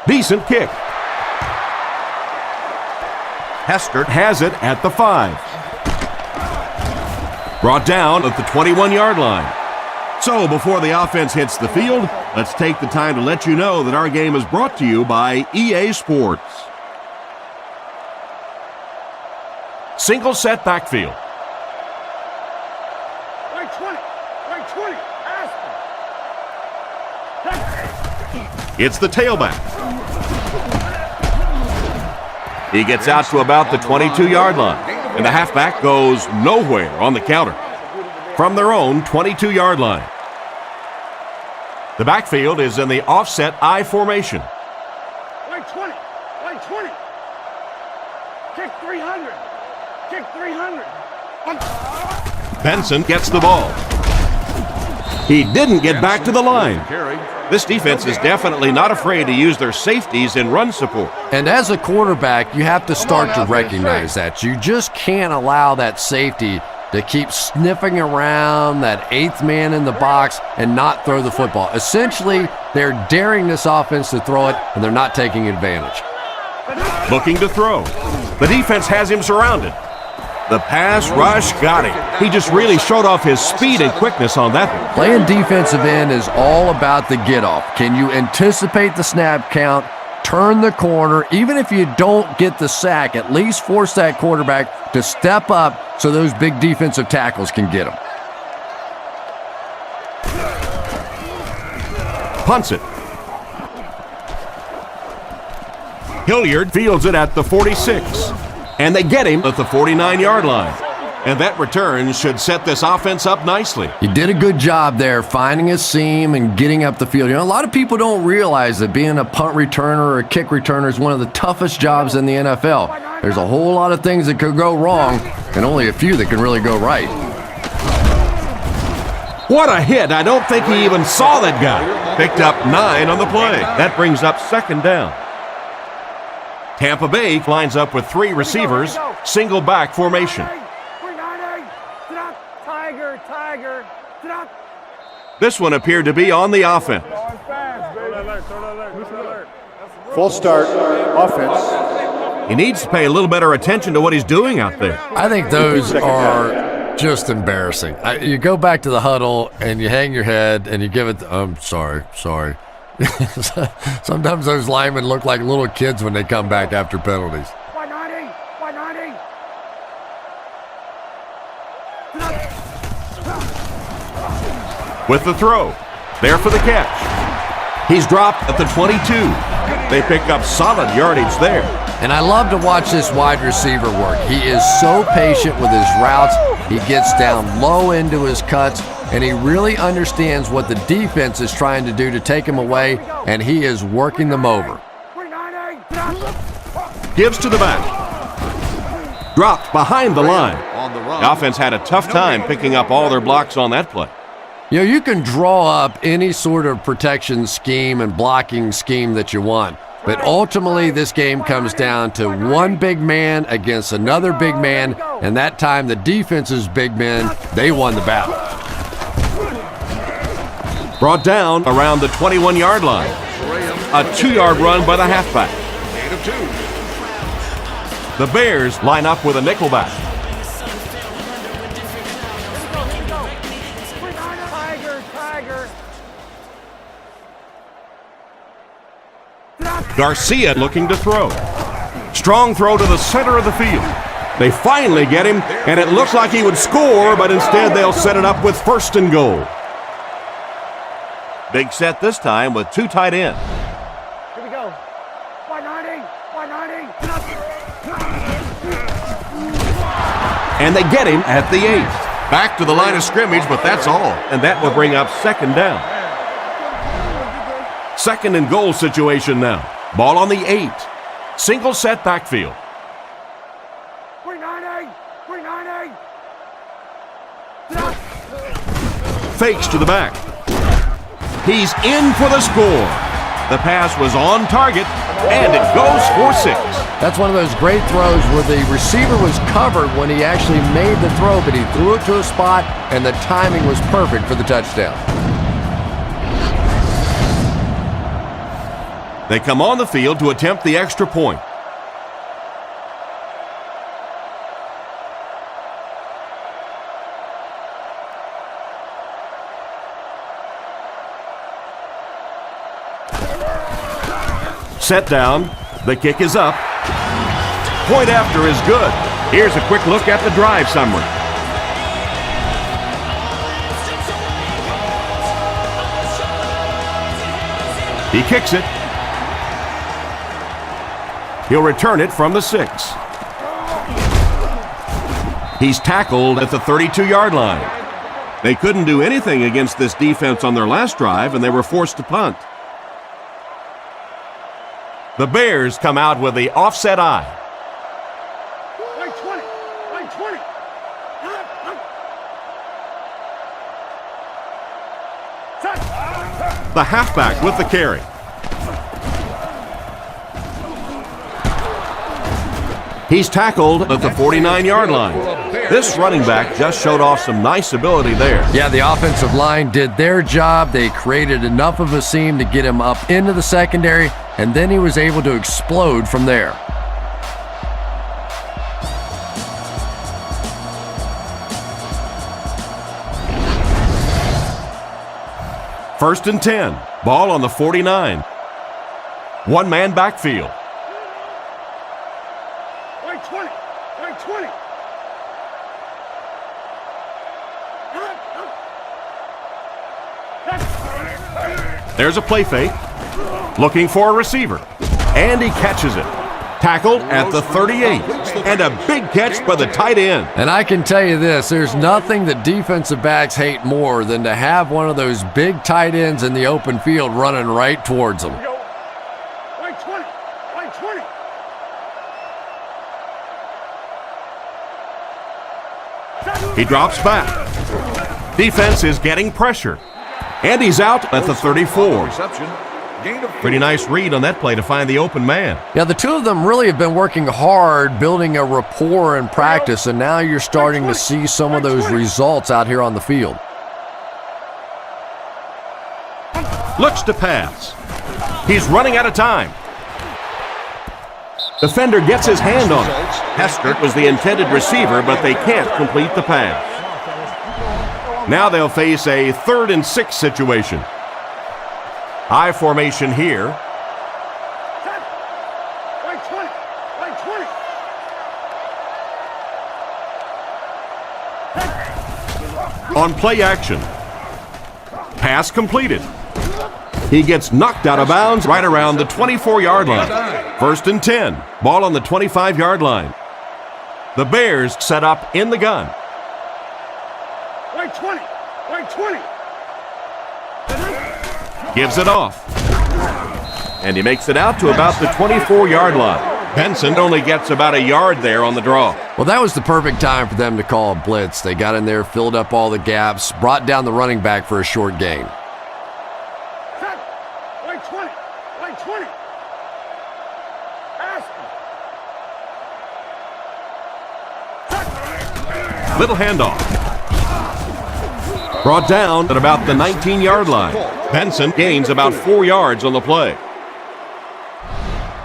Decent kick. Hester has it at the 5. Brought down at the 21-yard line. So before the offense hits the field, let's take the time to let you know that our game is brought to you by EA Sports. Single set backfield. Line 20. Line 20. Aspen. It's the tailback. He gets out to about the 22-yard line, and the halfback goes nowhere on the counter from their own 22-yard line. The backfield is in the offset I formation. Line 20. Line 20. Kick 300. Kick 300. Benson gets the ball. He didn't get back to the line. This defense is definitely not afraid to use their safeties in run support. And as a quarterback, you have to start to recognize that. You just can't allow that safety to keep sniffing around that 8th man in the box and not throw the football. Essentially, they're daring this offense to throw it, and they're not taking advantage. Looking to throw. The defense has him surrounded. The pass rush got him. He just really showed off his speed and quickness on that one. Playing defensive end is all about the get-off. Can you anticipate the snap count, turn the corner, even if you don't get the sack, at least force that quarterback to step up so those big defensive tackles can get him. Punts it. Hilliard fields it at the 46. And they get him at the 49-yard line. And that return should set this offense up nicely. He did a good job there finding a seam and getting up the field. You know, a lot of people don't realize that being a punt returner or a kick returner is one of the toughest jobs in the NFL. There's a whole lot of things that could go wrong and only a few that can really go right. What a hit. I don't think he even saw that guy. Picked up 9 on the play. That brings up 2nd down. Tampa Bay lines up with 3 receivers, single back formation. Tiger, Tiger. This one appeared to be on the offense. False start, offense. He needs to pay a little better attention to what he's doing out there. I think those are just embarrassing. You go back to the huddle and you hang your head and you give it, sorry. Sometimes those linemen look like little kids when they come back after penalties. 190. 190. With the throw. There for the catch. He's dropped at the 22. They pick up solid yardage there. And I love to watch this wide receiver work. He is so patient with his routes. He gets down low into his cuts, and he really understands what the defense is trying to do to take him away, and he is working them over. Gives to the back. Dropped behind the line. The offense had a tough time picking up all their blocks on that play. You know, you can draw up any sort of protection scheme and blocking scheme that you want, but ultimately this game comes down to one big man against another big man, and that time the defense's big men, they won the battle. Brought down around the 21-yard line. A 2-yard run by the halfback. The Bears line up with a nickelback. Garcia looking to throw. Strong throw to the center of the field. They finally get him, and it looks like he would score, but instead they'll set it up with 1st and goal. Big set this time with 2 tight ends. Here we go. 190. And they get him at the 8. Back to the line of scrimmage, but that's all. And that will bring up 2nd down. 2nd and goal situation now. Ball on the 8. Single set backfield. 390. Fakes to the back. He's in for the score. The pass was on target, and it goes for 6. That's one of those great throws where the receiver was covered when he actually made the throw, but he threw it to a spot, and the timing was perfect for the touchdown. They come on the field to attempt the extra point. Set down. The kick is up. Point after is good. Here's a quick look at the drive summary. He kicks it. He'll return it from the 6. He's tackled at the 32-yard line. They couldn't do anything against this defense on their last drive, and they were forced to punt. The Bears come out with the offset eye. Line 20. The halfback with the carry. He's tackled at the 49-yard line. This running back just showed off some nice ability there. Yeah, the offensive line did their job. They created enough of a seam to get him up into the secondary, and then he was able to explode from there. First and 10. Ball on the 49. One-man backfield. Line 20. There's a play fake. Looking for a receiver. And he catches it. Tackled at the 38. And a big catch by the tight end. And I can tell you this, there's nothing that defensive backs hate more than to have one of those big tight ends in the open field running right towards them. Line 20. He drops back. Defense is getting pressure. And he's out at the 34. Pretty nice read on that play to find the open man. Yeah, the two of them really have been working hard, building a rapport in practice, and now you're starting to see some of those results out here on the field. Looks to pass. He's running out of time. Defender gets his hand on it. Heskert was the intended receiver, but they can't complete the pass. Now they'll face a 3rd and 6 situation. High formation here. Line 20. On play action. Pass completed. He gets knocked out of bounds right around the 24-yard line. 1st and 10. Ball on the 25-yard line. The Bears set up in the gun. Line 20. 20. Gives it off. And he makes it out to about the 24-yard line. Benson only gets about a yard there on the draw. Well, that was the perfect time for them to call a blitz. They got in there, filled up all the gaps, brought down the running back for a short gain. Set. Wait 20. Wait 20. Pass. Little handoff. Brought down at about the 19-yard line. Benson gains about 4 yards on the play.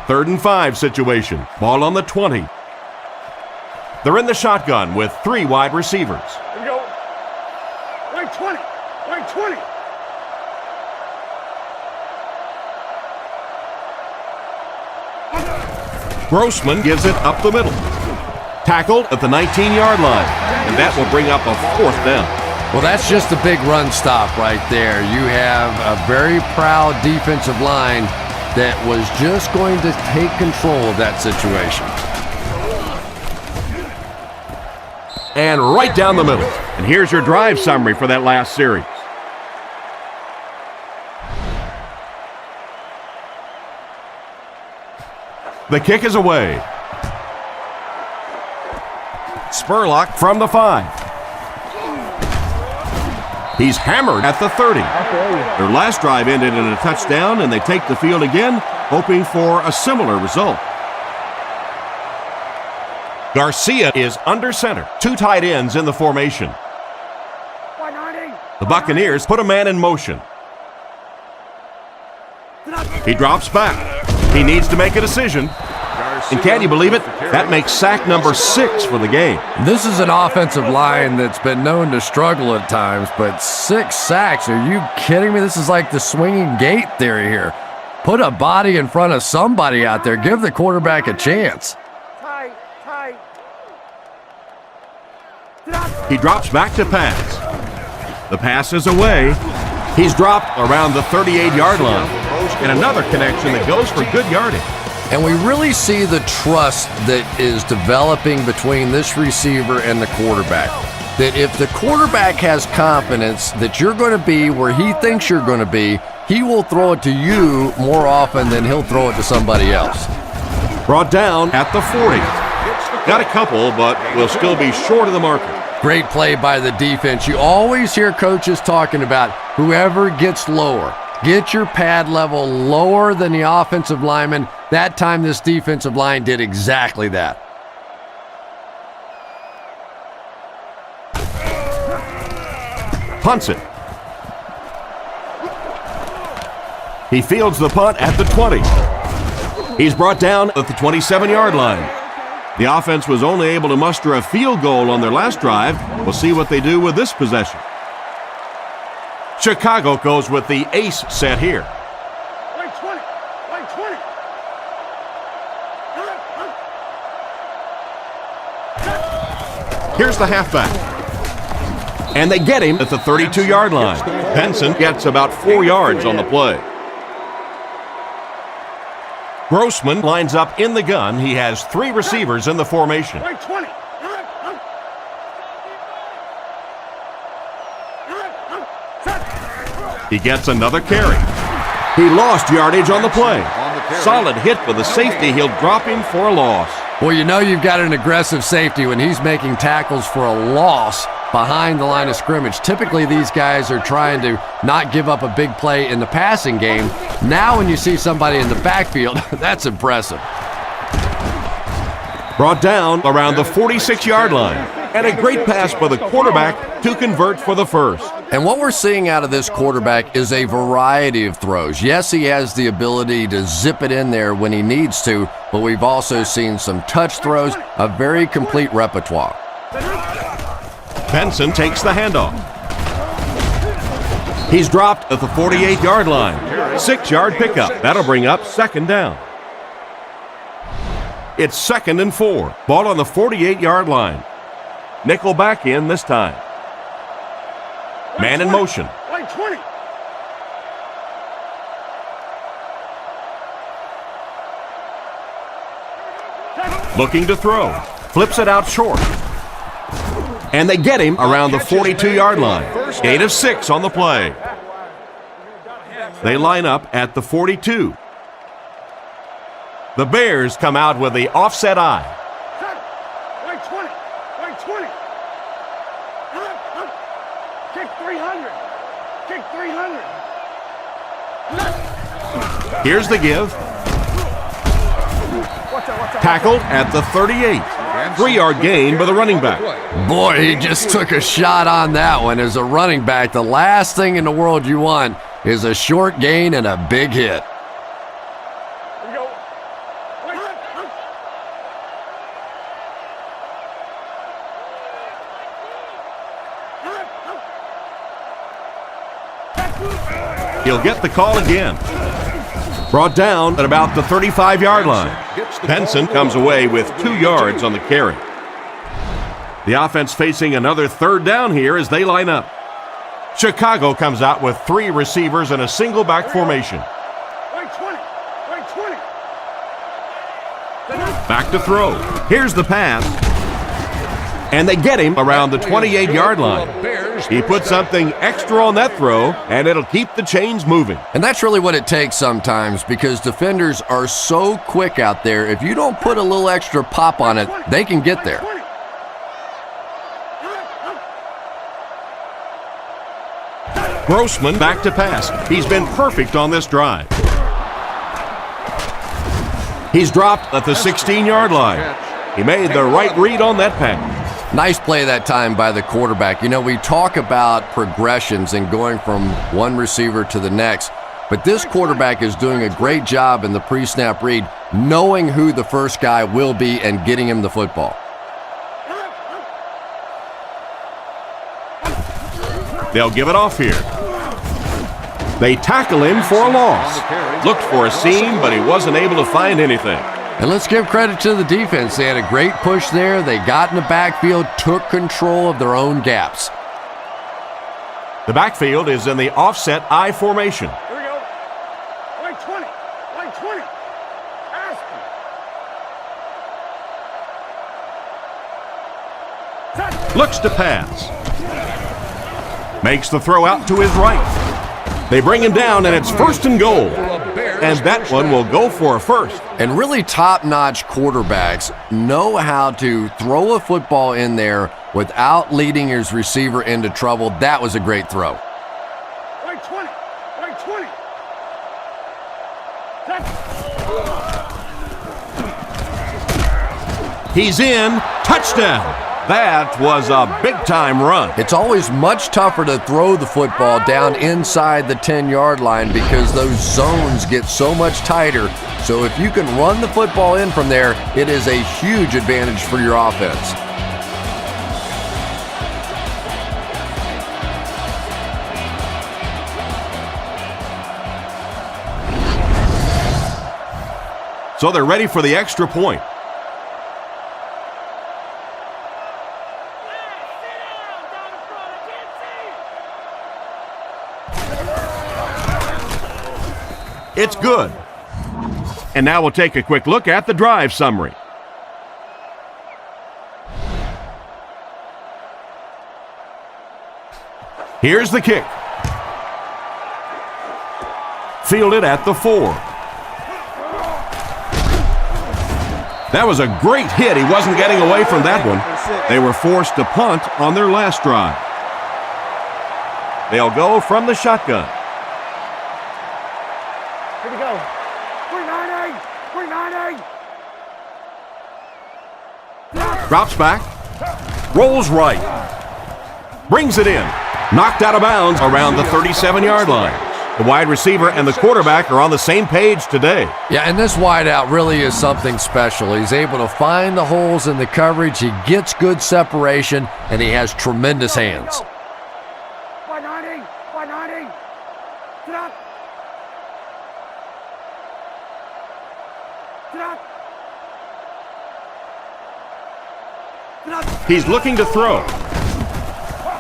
3rd and 5 situation. Ball on the 20. They're in the shotgun with 3 wide receivers. Here we go. Wait 20. Wait 20. Grossman gives it up the middle. Tackled at the 19-yard line. And that will bring up a 4th down. Well, that's just a big run stop right there. You have a very proud defensive line that was just going to take control of that situation. And right down the middle. And here's your drive summary for that last series. The kick is away. Spurlock from the 5. He's hammered at the 30. Their last drive ended in a touchdown, and they take the field again, hoping for a similar result. Garcia is under center. 2 tight ends in the formation. 190. The Buccaneers put a man in motion. He drops back. He needs to make a decision. And can you believe it? That makes sack number 6 for the game. This is an offensive line that's been known to struggle at times, but 6 sacks, are you kidding me? This is like the swinging gate theory here. Put a body in front of somebody out there. Give the quarterback a chance. Tight. Tight. He drops back to pass. The pass is away. He's dropped around the 38-yard line. And another connection that goes for good yardage. And we really see the trust that is developing between this receiver and the quarterback. That if the quarterback has confidence that you're going to be where he thinks you're going to be, he will throw it to you more often than he'll throw it to somebody else. Brought down at the 40. Got a couple, but will still be short of the marker. Great play by the defense. You always hear coaches talking about whoever gets lower. Get your pad level lower than the offensive lineman. That time this defensive line did exactly that. Punts it. He fields the punt at the 20. He's brought down at the 27-yard line. The offense was only able to muster a field goal on their last drive. We'll see what they do with this possession. Chicago goes with the ace set here. Wait 20. Wait 20. Here's the halfback. And they get him at the 32-yard line. Benson gets about 4 yards on the play. Grossman lines up in the gun. He has 3 receivers in the formation. Wait 20. He gets another carry. He lost yardage on the play. Solid hit for the safety. He'll drop him for a loss. Well, you know you've got an aggressive safety when he's making tackles for a loss behind the line of scrimmage. Typically, these guys are trying to not give up a big play in the passing game. Now when you see somebody in the backfield, that's impressive. Brought down around the 46-yard line. And a great pass by the quarterback to convert for the first. And what we're seeing out of this quarterback is a variety of throws. Yes, he has the ability to zip it in there when he needs to, but we've also seen some touch throws, a very complete repertoire. Benson takes the handoff. He's dropped at the 48-yard line. 6-yard pickup. That'll bring up 2nd down. It's 2nd and 4. Ball on the 48-yard line. Nickel back in this time. Man in motion. Wait 20. Looking to throw. Flips it out short. And they get him around the 42-yard line. Gain of 6 on the play. They line up at the 42. The Bears come out with the offset I. Wait 20. Wait 20. Kick 300. Kick 300. Here's the give. Tackled at the 38. 3-yard gain by the running back. Boy, he just took a shot on that one. As a running back, the last thing in the world you want is a short gain and a big hit. He'll get the call again. Brought down at about the 35-yard line. Benson comes away with 2 yards on the carry. The offense facing another 3rd down here as they line up. Chicago comes out with 3 receivers in a single back formation. Back to throw. Here's the pass. And they get him around the 28-yard line. He put something extra on that throw, and it'll keep the chains moving. And that's really what it takes sometimes, because defenders are so quick out there. If you don't put a little extra pop on it, they can get there. Grossman back to pass. He's been perfect on this drive. He's dropped at the 16-yard line. He made the right read on that pass. Nice play that time by the quarterback. You know, we talk about progressions and going from one receiver to the next, but this quarterback is doing a great job in the pre-snap read, knowing who the first guy will be and getting him the football. They'll give it off here. They tackle him for a loss. Looked for a seam, but he wasn't able to find anything. And let's give credit to the defense. They had a great push there. They got in the backfield, took control of their own gaps. The backfield is in the offset I formation. Here we go. Wait 20. Wait 20. Ask Looks to pass. Makes the throw out to his right. They bring him down, and it's 1st and goal. And that one will go for a first. And really top-notch quarterbacks know how to throw a football in there without leading his receiver into trouble. That was a great throw. Wait 20. Wait 20. He's in. Touchdown. That was a big-time run. It's always much tougher to throw the football down inside the 10-yard line because those zones get so much tighter. So if you can run the football in from there, it is a huge advantage for your offense. So they're ready for the extra point. It's good. And now we'll take a quick look at the drive summary. Here's the kick. Fielded at the 4. That was a great hit. He wasn't getting away from that one. They were forced to punt on their last drive. They'll go from the shotgun. Here we go. 390. 390. Drops back. Rolls right. Brings it in. Knocked out of bounds around the 37-yard line. The wide receiver and the quarterback are on the same page today. Yeah, and this wideout really is something special. He's able to find the holes in the coverage. He gets good separation, and he has tremendous hands. 190. 190. Get up. Get up. Get up. He's looking to throw.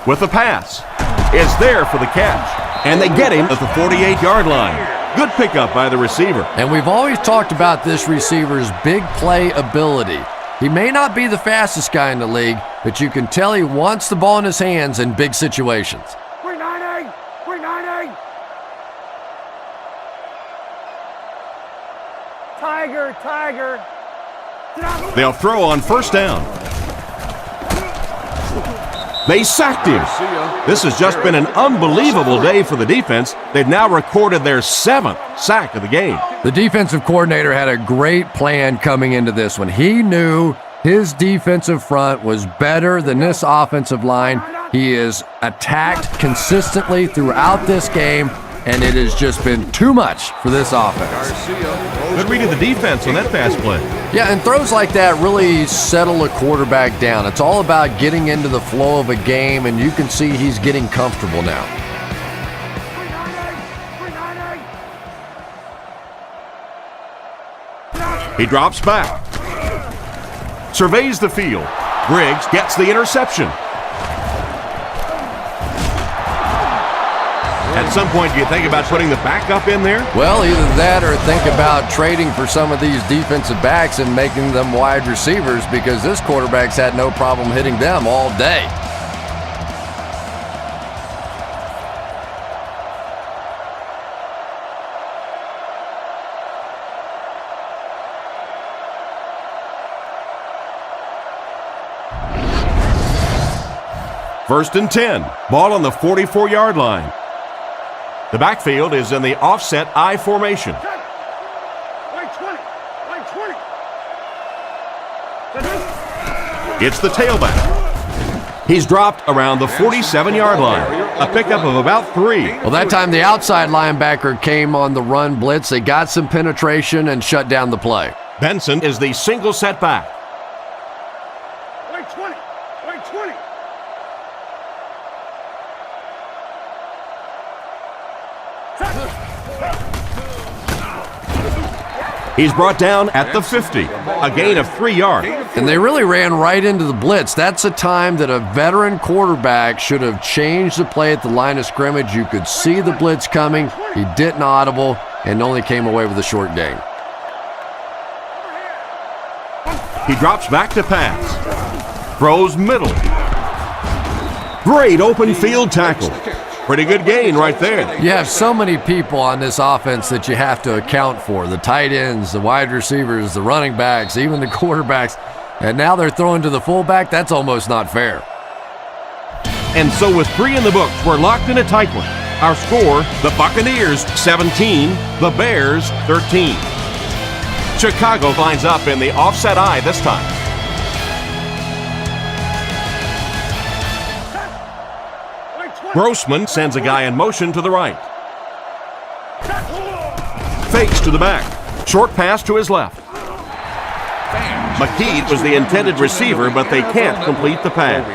With the pass. It's there for the catch. And they get him at the 48-yard line. Good pickup by the receiver. And we've always talked about this receiver's big play ability. He may not be the fastest guy in the league, but you can tell he wants the ball in his hands in big situations. 390! 390! Tiger, Tiger! They'll throw on first down. They sacked him. This has just been an unbelievable day for the defense. They've now recorded their 7th sack of the game. The defensive coordinator had a great plan coming into this one. He knew his defensive front was better than this offensive line. He is attacked consistently throughout this game, and it has just been too much for this offense. Good read of the defense on that pass play. Yeah, and throws like that really settle a quarterback down. It's all about getting into the flow of a game, and you can see he's getting comfortable now. 390! He drops back. Surveys the field. Griggs gets the interception. At some point, do you think about putting the backup in there? Well, either that or think about trading for some of these defensive backs and making them wide receivers, because this quarterback's had no problem hitting them all day. First and 10. Ball on the 44-yard line. The backfield is in the offset I formation. Right 20! Right 20! It's the tailback. He's dropped around the 47-yard line. A pickup of about 3. Well, that time the outside linebacker came on the run blitz. They got some penetration and shut down the play. Benson is the single setback. Right 20! Right 20! He's brought down at the 50, a gain of 3 yards. And they really ran right into the blitz. That's a time that a veteran quarterback should have changed the play at the line of scrimmage. You could see the blitz coming. He didn't audible and only came away with a short gain. He drops back to pass. Throws middle. Great open field tackle. Pretty good gain right there. You have so many people on this offense that you have to account for. The tight ends, the wide receivers, the running backs, even the quarterbacks. And now they're throwing to the fullback. That's almost not fair. And so with 3 in the books, we're locked in a tight one. Our score, the Buccaneers 17, the Bears 13. Chicago lines up in the offset I this time. Grossman sends a guy in motion to the right. Fakes to the back. Short pass to his left. McKee was the intended receiver, but they can't complete the pass.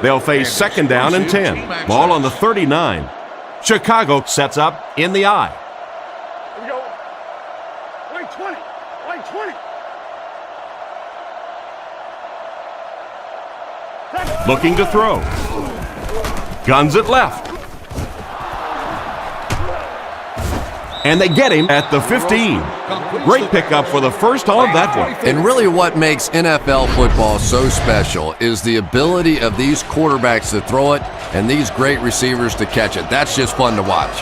They'll face second down and 10. Ball on the 39. Chicago sets up in the I. Here we go. Right 20! Right 20! Looking to throw. Guns it left. And they get him at the 15. Great pickup for the first on that one. And really what makes NFL football so special is the ability of these quarterbacks to throw it and these great receivers to catch it. That's just fun to watch.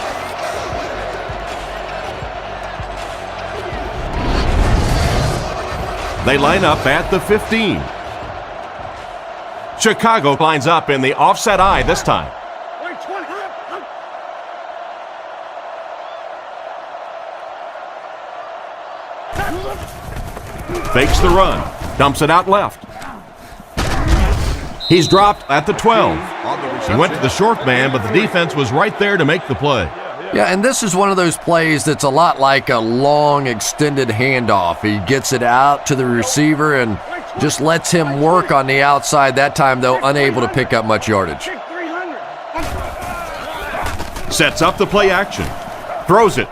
They line up at the 15. Chicago lines up in the offset I this time. Right 20! Fakes the run. Dumps it out left. He's dropped at the 12. He went to the short man, but the defense was right there to make the play. Yeah, and this is one of those plays that's a lot like a long, extended handoff. He gets it out to the receiver and just lets him work on the outside. That time, though, unable to pick up much yardage. Kick 300! Sets up the play action. Throws it.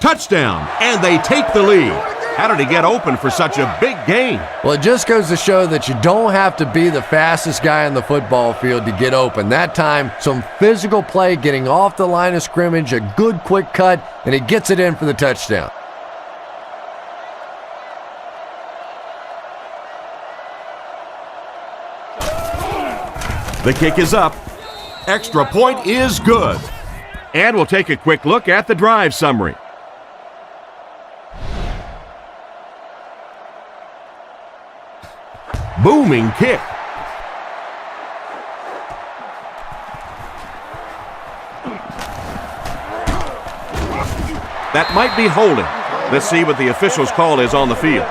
Touchdown, and they take the lead. How did he get open for such a big gain? Well, it just goes to show that you don't have to be the fastest guy on the football field to get open. That time, some physical play, getting off the line of scrimmage, a good quick cut, and he gets it in for the touchdown. The kick is up. Extra point is good. And we'll take a quick look at the drive summary. Booming kick. That might be holding. Let's see what the official's call is on the field.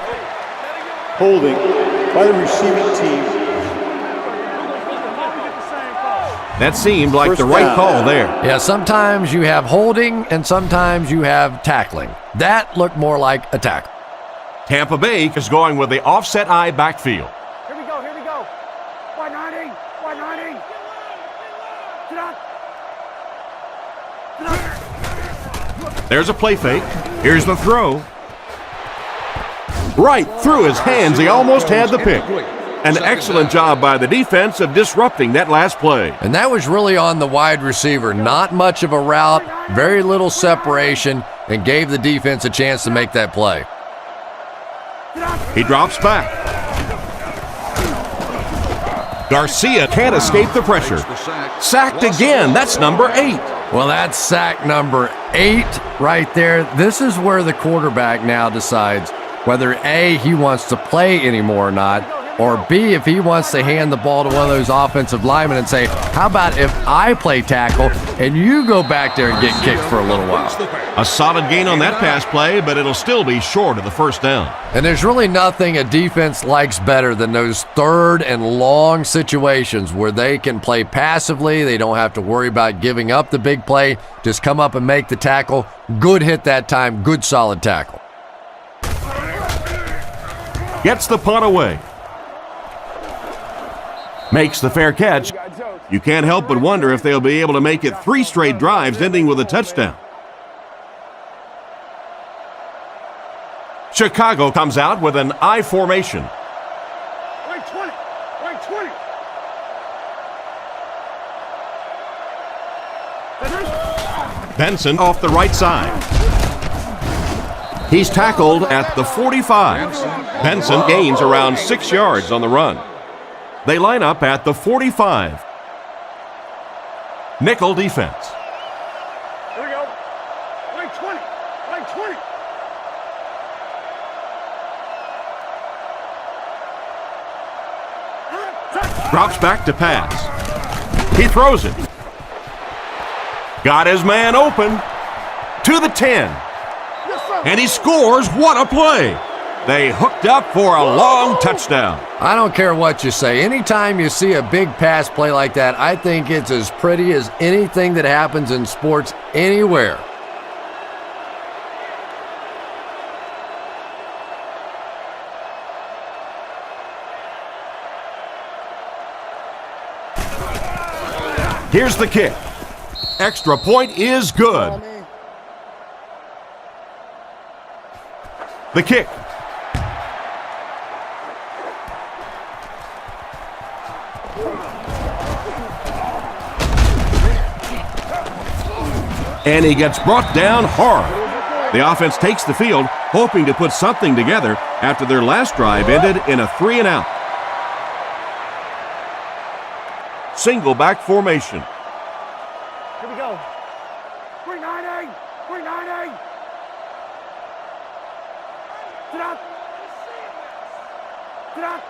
Holding by the receiving team. That seemed like First the right down. call there. Yeah, sometimes you have holding and sometimes you have tackling. That looked more like a tackle. Tampa Bay is going with the offset eye backfield. Here we go, here we go. 190, 190. Get up. There's a play fake. Here's the throw. Right through his hands. He almost had the pick. An excellent job by the defense of disrupting that last play. And that was really on the wide receiver. Not much of a route, very little separation, and gave the defense a chance to make that play. He drops back. Garcia can't escape the pressure. Sacked again. That's number 8. Well, that's sack number 8 right there. This is where the quarterback now decides whether A, he wants to play anymore or not, or B, if he wants to hand the ball to one of those offensive linemen and say, how about if I play tackle and you go back there and get kicked for a little while? A solid gain on that pass play, but it'll still be short of the first down. And there's really nothing a defense likes better than those third and long situations where they can play passively. They don't have to worry about giving up the big play. Just come up and make the tackle. Good hit that time. Good solid tackle. Gets the punt away. Makes the fair catch. You can't help but wonder if they'll be able to make it 3 straight drives ending with a touchdown. Chicago comes out with an I formation. Right 20, right 20. Benson off the right side. He's tackled at the 45. Benson gains around 6 yards on the run. They line up at the 45. Nickel defense. Here we go. Right 20, right 20. Drops back to pass. He throws it. Got his man open to the 10. And he scores. What a play. They hooked up for a long touchdown. I don't care what you say. Anytime you see a big pass play like that, I think it's as pretty as anything that happens in sports anywhere. Here's the kick. Extra point is good. The kick. And he gets brought down hard. The offense takes the field, hoping to put something together after their last drive ended in a 3-and-out. Single back formation. Here we go. 390, 390. Get up. Get up.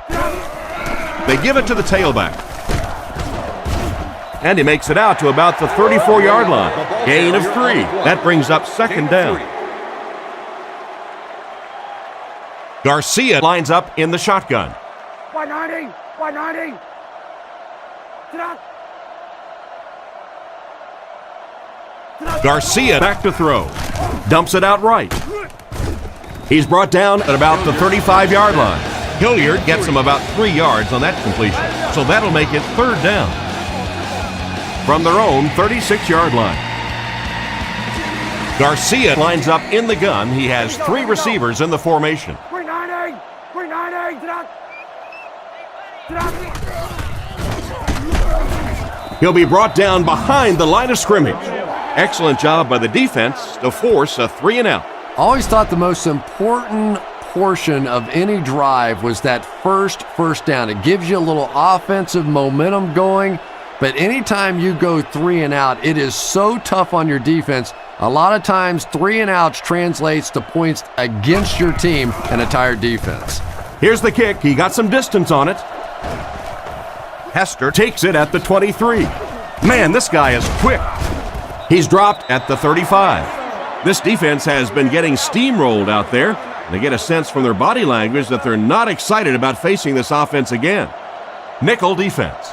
Get up. They give it to the tailback. And he makes it out to about the 34-yard line. Gain of 3. That brings up second down. Garcia lines up in the shotgun. 190, 190. Get up. Garcia back to throw. Dumps it out right. He's brought down at about the 35-yard line. Hilliard gets him about 3 yards on that completion. So that'll make it third down. From their own 36-yard line. Garcia lines up in the gun. He has 3 receivers in the formation. 390, 390. Get up. Get up. He'll be brought down behind the line of scrimmage. Excellent job by the defense to force a 3-and-out. Always thought the most important portion of any drive was that first down. It gives you a little offensive momentum going, but anytime you go 3 and out, it is so tough on your defense. A lot of times 3 and outs translates to points against your team and a tired defense. Here's the kick. He got some distance on it. Hester takes it at the 23. Man, this guy is quick. He's dropped at the 35. This defense has been getting steamrolled out there. They get a sense from their body language that they're not excited about facing this offense again. Nickel defense.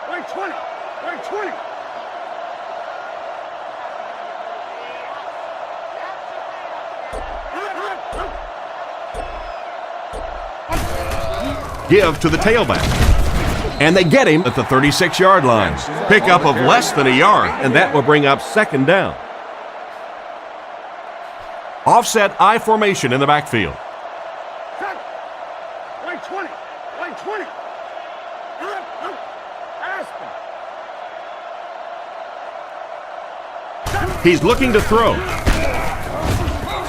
Right 20. Right 20. Give to the tailback. And they get him at the 36-yard line. Pickup of less than a yard, and that will bring up 2nd down. Offset I formation in the backfield. Right 20. Right 20. Aspen. He's looking to throw.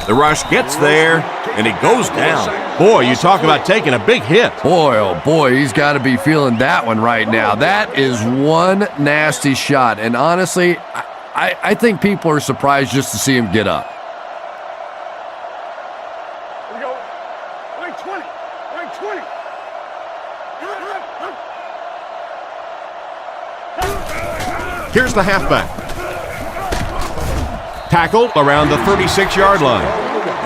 The rush gets there, and he goes down. Boy, you talk about taking a big hit. Boy, oh boy, he's got to be feeling that one right now. That is one nasty shot. And honestly, I think people are surprised just to see him get up. Here we go. Right 20. Right 20. Here's the halfback. Tackled around the 36-yard line.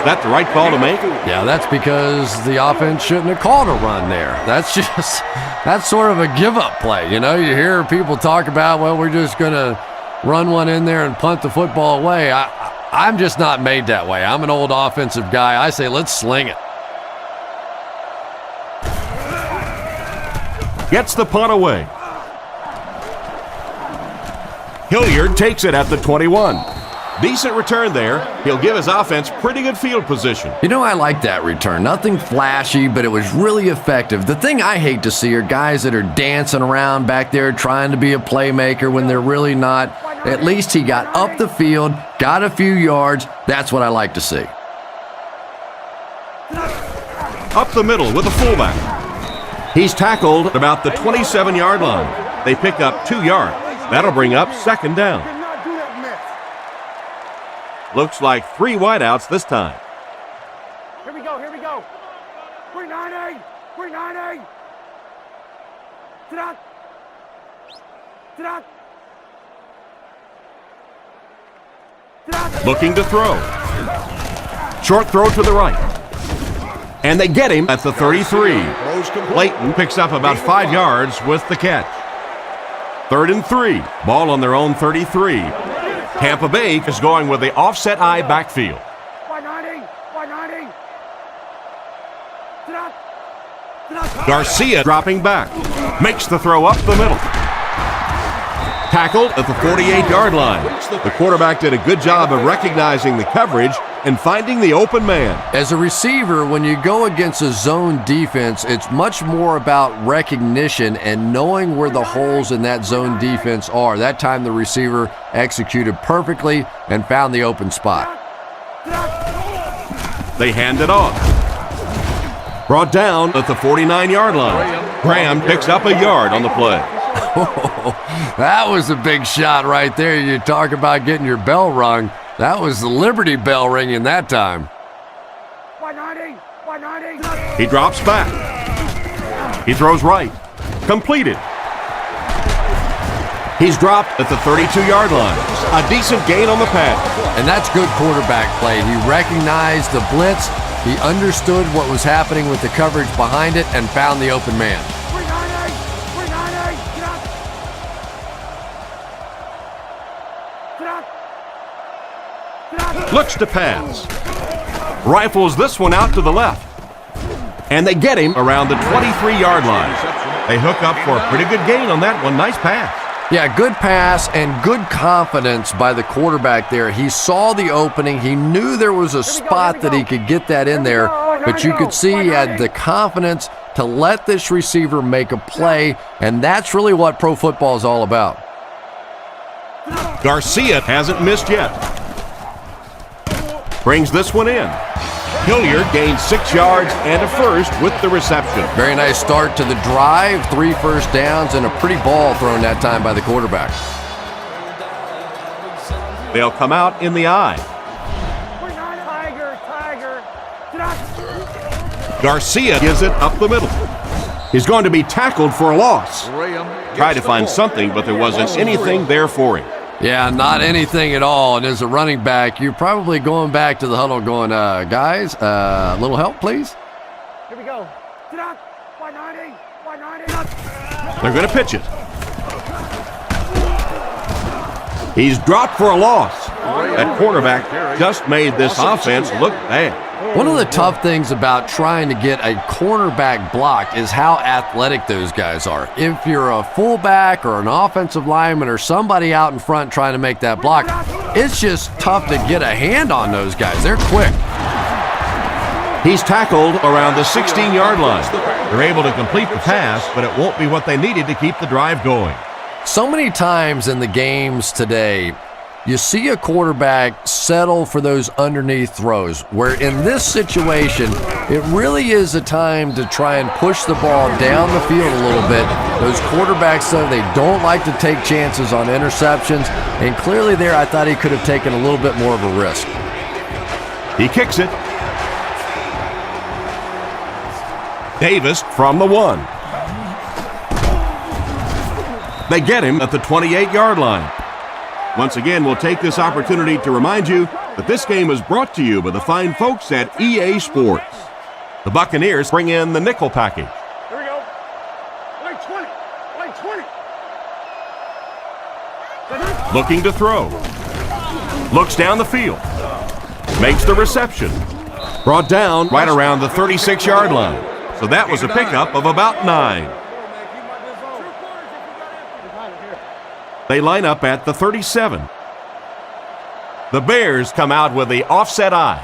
Is that the right call to make? Yeah, that's because the offense shouldn't have called a run there. That's sort of a give-up play. You know, you hear people talk about, well, we're just going to run one in there and punt the football away. I'm just not made that way. I'm an old offensive guy. I say, let's sling it. Gets the punt away. Hilliard takes it at the 21. Decent return there. He'll give his offense pretty good field position. You know, I like that return. Nothing flashy, but it was really effective. The thing I hate to see are guys that are dancing around back there trying to be a playmaker when they're really not. At least he got up the field, got a few yards. That's what I like to see. Up the middle with the fullback. He's tackled at about the 27-yard line. They pick up 2 yards. That'll bring up 2nd down. Looks like 3 wideouts this time. Here we go. Here we go. 390. 390. Ta-da. Ta-da. Ta-da. Looking to throw. Short throw to the right. And they get him at the 33. Layton picks up about 5 yards with the catch. 3rd and 3. Ball on their own 33. Tampa Bay is going with the offset I backfield. 190. 190. Garcia dropping back. Makes the throw up the middle. Tackled at the 48-yard line. The quarterback did a good job of recognizing the coverage and finding the open man. As a receiver, when you go against a zone defense, it's much more about recognition and knowing where the holes in that zone defense are. That time the receiver executed perfectly and found the open spot. They hand it off. Brought down at the 49-yard line. Graham picks up a yard on the play. That was a big shot right there. You talk about getting your bell rung. That was the Liberty Bell ringing that time. 190. 190. He drops back. He throws right. Completed. He's dropped at the 32-yard line. A decent gain on the pass. And that's good quarterback play. He recognized the blitz. He understood what was happening with the coverage behind it and found the open man. 390. 390. Looks to pass. Rifles this one out to the left. And they get him around the 23-yard line. They hook up for a pretty good gain on that one. Nice pass. Yeah, good pass and good confidence by the quarterback there. He saw the opening. He knew there was a spot that he could get that in there, but you could see he had the confidence to let this receiver make a play, and that's really what pro football is all about. Garcia hasn't missed yet. brings this one in. Hilliard gains 6 yards and a first with the reception. Very nice start to the drive. 3 first downs and a pretty ball thrown that time by the quarterback. They'll come out in the I. Garcia gives it up the middle. He's going to be tackled for a loss. Tried to find something, but there wasn't anything there for him. Yeah, not anything at all. And as a running back, you're probably going back to the huddle going, guys, a little help, please? Here we go. Y90. They're going to pitch it. He's dropped for a loss. That cornerback just made this offense look bad. One of the tough things about trying to get a cornerback blocked is how athletic those guys are. If you're a fullback or an offensive lineman or somebody out in front trying to make that block, it's just tough to get a hand on those guys. They're quick. He's tackled around the 16-yard line. They're able to complete the pass, but it won't be what they needed to keep the drive going. So many times in the games today, you see a quarterback settle for those underneath throws, where in this situation, it really is a time to try and push the ball down the field a little bit. Those quarterbacks, though, they don't like to take chances on interceptions, and clearly there I thought he could have taken a little bit more of a risk. He kicks it. Davis from the 1. They get him at the 28-yard line. Once again, we'll take this opportunity to remind you that this game is brought to you by the fine folks at EA Sports. The Buccaneers bring in the nickel package. Here we go. White 20. White 20. Looking to throw. Looks down the field. Makes the reception. Brought down right around the 36-yard line. So that was a pickup of about 9. They line up at the 37. The Bears come out with the offset I.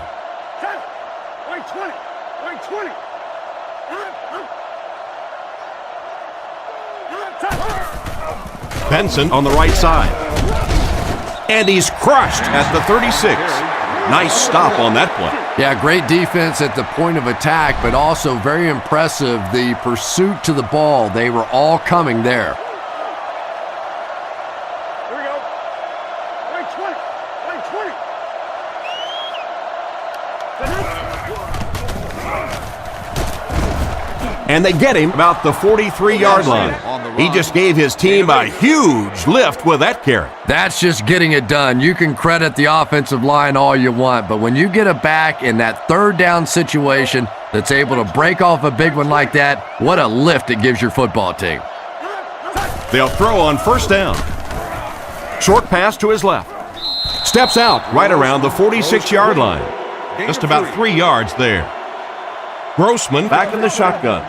White 20. White 20. Benson on the right side. And he's crushed at the 36. Nice stop on that play. Yeah, great defense at the point of attack, but also very impressive the pursuit to the ball. They were all coming there. And they get him about the 43-yard line. He just gave his team a huge lift with that carry. That's just getting it done. You can credit the offensive line all you want, but when you get a back in that third down situation that's able to break off a big one like that, what a lift it gives your football team. They'll throw on first down. Short pass to his left. Steps out right around the 46-yard line. Just about 3 yards there. Grossman back in the shotgun.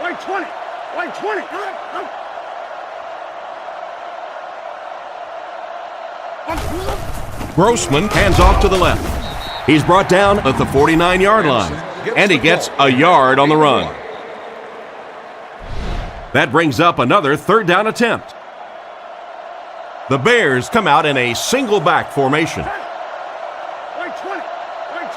White 20. White 20. Grossman hands off to the left. He's brought down at the 49-yard line, and he gets a yard on the run. That brings up another third down attempt. The Bears come out in a single back formation. White 20. White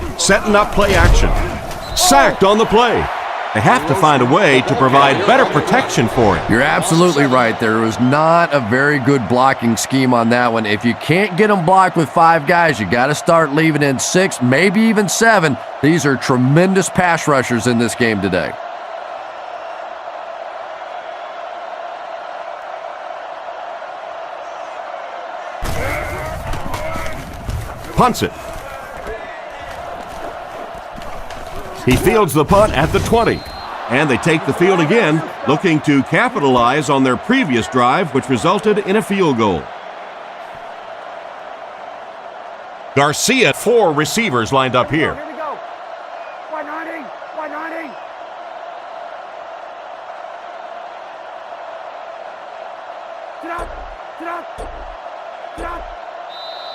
20. Setting up play action. Sacked on the play. They have to find a way to provide better protection for him. You're absolutely right. There was not a very good blocking scheme on that one. If you can't get them blocked with 5 guys, you got to start leaving in 6, maybe even 7. These are tremendous pass rushers in this game today. Punts it. He fields the punt at the 20. And they take the field again, looking to capitalize on their previous drive, which resulted in a field goal. Garcia, 4 receivers lined up here. Here we go. Y90. Y90. Get up. Get up. Get up.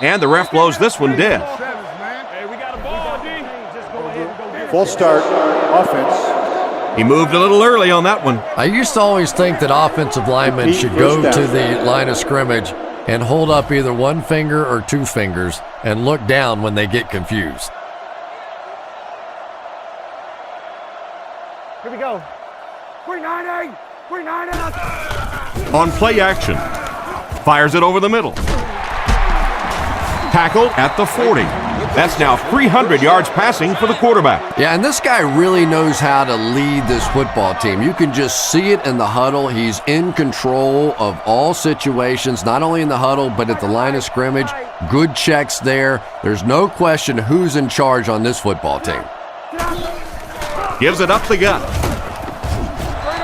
And the ref blows this one dead. Hey, we got a ball, D. Just go ahead and go get it. False start, offense. He moved a little early on that one. I used to always think that offensive linemen should go to the line of scrimmage and hold up either one finger or two fingers and look down when they get confused. Here we go. 390. 390. On play action. Fires it over the middle. Tackled at the 40. That's now 300 yards passing for the quarterback. Yeah, and this guy really knows how to lead this football team. You can just see it in the huddle. He's in control of all situations, not only in the huddle, but at the line of scrimmage. Good checks there. There's no question who's in charge on this football team. Gives it up the gut.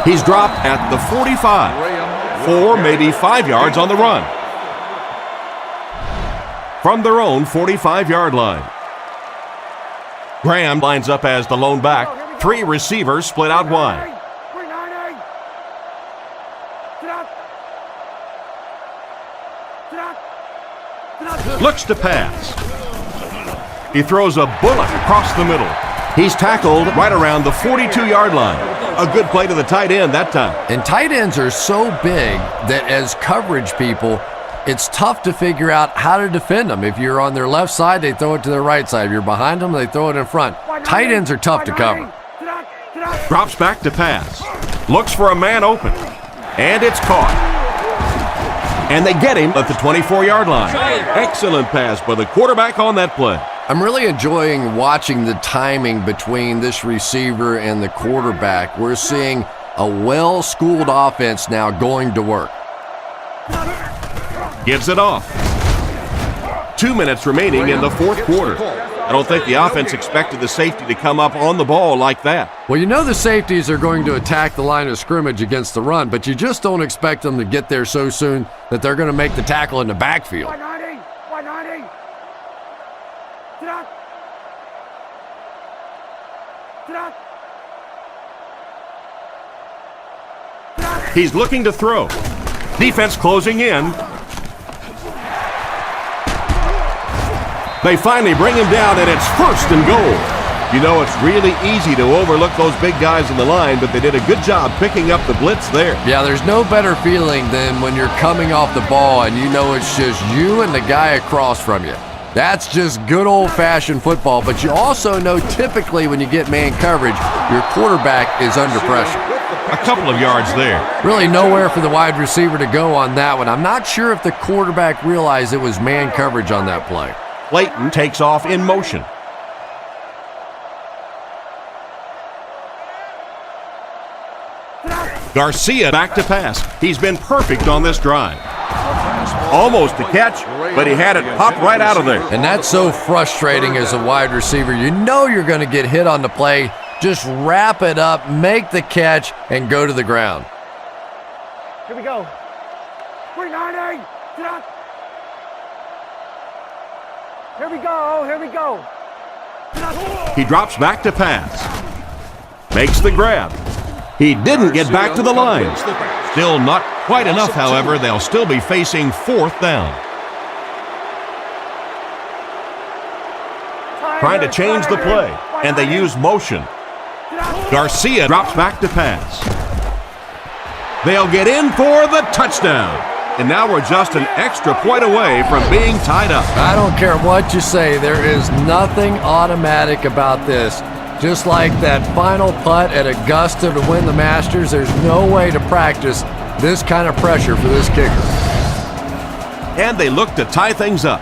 He's dropped at the 45. 4, maybe 5 yards on the run. From their own 45-yard line. Graham lines up as the lone back. 3 receivers split out wide. 390. Looks to pass. He throws a bullet across the middle. He's tackled right around the 42-yard line. A good play to the tight end that time. And tight ends are so big that as coverage people, it's tough to figure out how to defend them. If you're on their left side, they throw it to their right side. If you're behind them, they throw it in front. Tight ends are tough to cover. Drops back to pass. Looks for a man open. And it's caught. And they get him at the 24-yard line. Excellent pass by the quarterback on that play. I'm really enjoying watching the timing between this receiver and the quarterback. We're seeing a well-schooled offense now going to work. Gives it off. 2 minutes remaining in the fourth quarter. I don't think the offense expected the safety to come up on the ball like that. Well, you know the safeties are going to attack the line of scrimmage against the run, but you just don't expect them to get there so soon that they're going to make the tackle in the backfield. 190. 190. He's looking to throw. Defense closing in. They finally bring him down, and it's 1st and goal. You know, it's really easy to overlook those big guys in the line, but they did a good job picking up the blitz there. Yeah, there's no better feeling than when you're coming off the ball and you know it's just you and the guy across from you. That's just good old-fashioned football, but you also know typically when you get man coverage, your quarterback is under pressure. A couple of yards there. Really nowhere for the wide receiver to go on that one. I'm not sure if the quarterback realized it was man coverage on that play. Clayton takes off in motion. Garcia back to pass. He's been perfect on this drive. Almost a catch, but he had it pop right out of there. And that's so frustrating as a wide receiver. You know you're going to get hit on the play. Just wrap it up, make the catch, and go to the ground. Here we go. 390. Here we go. Here we go. He drops back to pass. Makes the grab. He didn't get back to the line. Still not quite enough, however. They'll still be facing 4th down. Trying to change the play, and they use motion. Garcia drops back to pass. They'll get in for the touchdown. And now we're just an extra point away from being tied up. I don't care what you say. There is nothing automatic about this. Just like that final putt at Augusta to win the Masters, there's no way to practice this kind of pressure for this kicker. And they look to tie things up.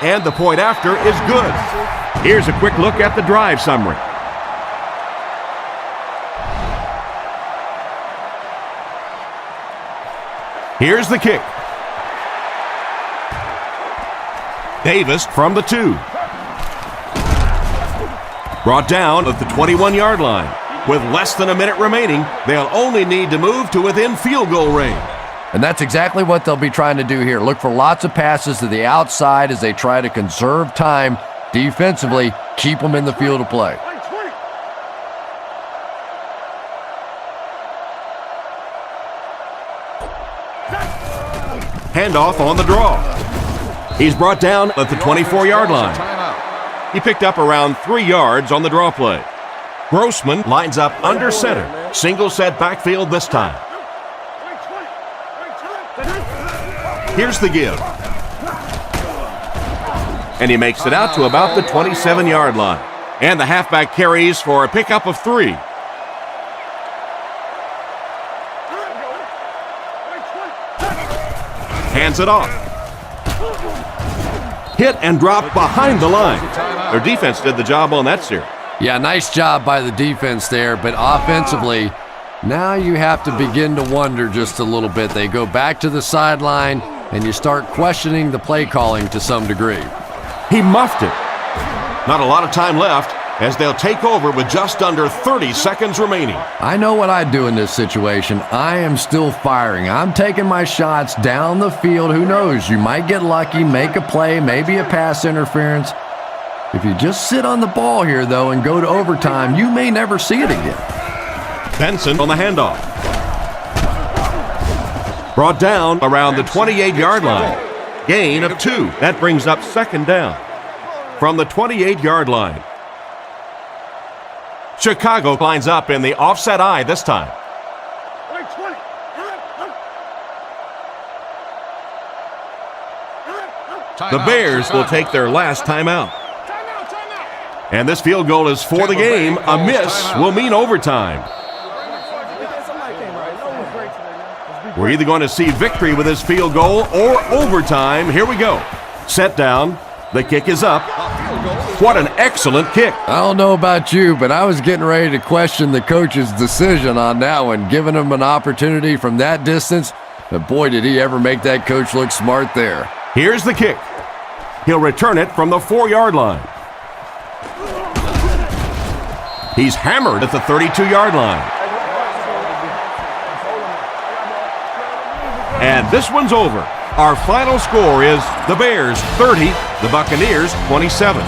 And the point after is good. Here's a quick look at the drive summary. Here's the kick. Davis from the 2. Brought down at the 21-yard line. With less than a minute remaining, they'll only need to move to within field goal range. And that's exactly what they'll be trying to do here. Look for lots of passes to the outside as they try to conserve time defensively, keep them in the field of play. Handoff on the draw. He's brought down at the 24-yard line. He picked up around 3 yards on the draw play. Grossman lines up under center. Single set backfield this time. Here's the give. And he makes it out to about the 27-yard line. And the halfback carries for a pickup of 3. Hands it off. Hit and drop behind the line. Their defense did the job on that series. Yeah, nice job by the defense there, but offensively, now you have to begin to wonder just a little bit. They go back to the sideline, and you start questioning the play calling to some degree. He muffed it. Not a lot of time left as they'll take over with just under 30 seconds remaining. I know what I'd do in this situation. I am still firing. I'm taking my shots down the field. Who knows? You might get lucky, make a play, maybe a pass interference. If you just sit on the ball here, though, and go to overtime, you may never see it again. Benson on the handoff. Brought down around the 28-yard line. Gain of 2. That brings up second down. From the 28-yard line. Chicago lines up in the offset eye this time. The Bears will take their last timeout. And this field goal is for the game. A miss will mean overtime. We're either going to see victory with this field goal or overtime. Here we go. Set down. The kick is up. What an excellent kick. I don't know about you, but I was getting ready to question the coach's decision on that one, giving him an opportunity from that distance. But boy, did he ever make that coach look smart there. Here's the kick. He'll return it from the 4-yard line. He's hammered at the 32-yard line. And this one's over. Our final score is the Bears 30, the Buccaneers 27.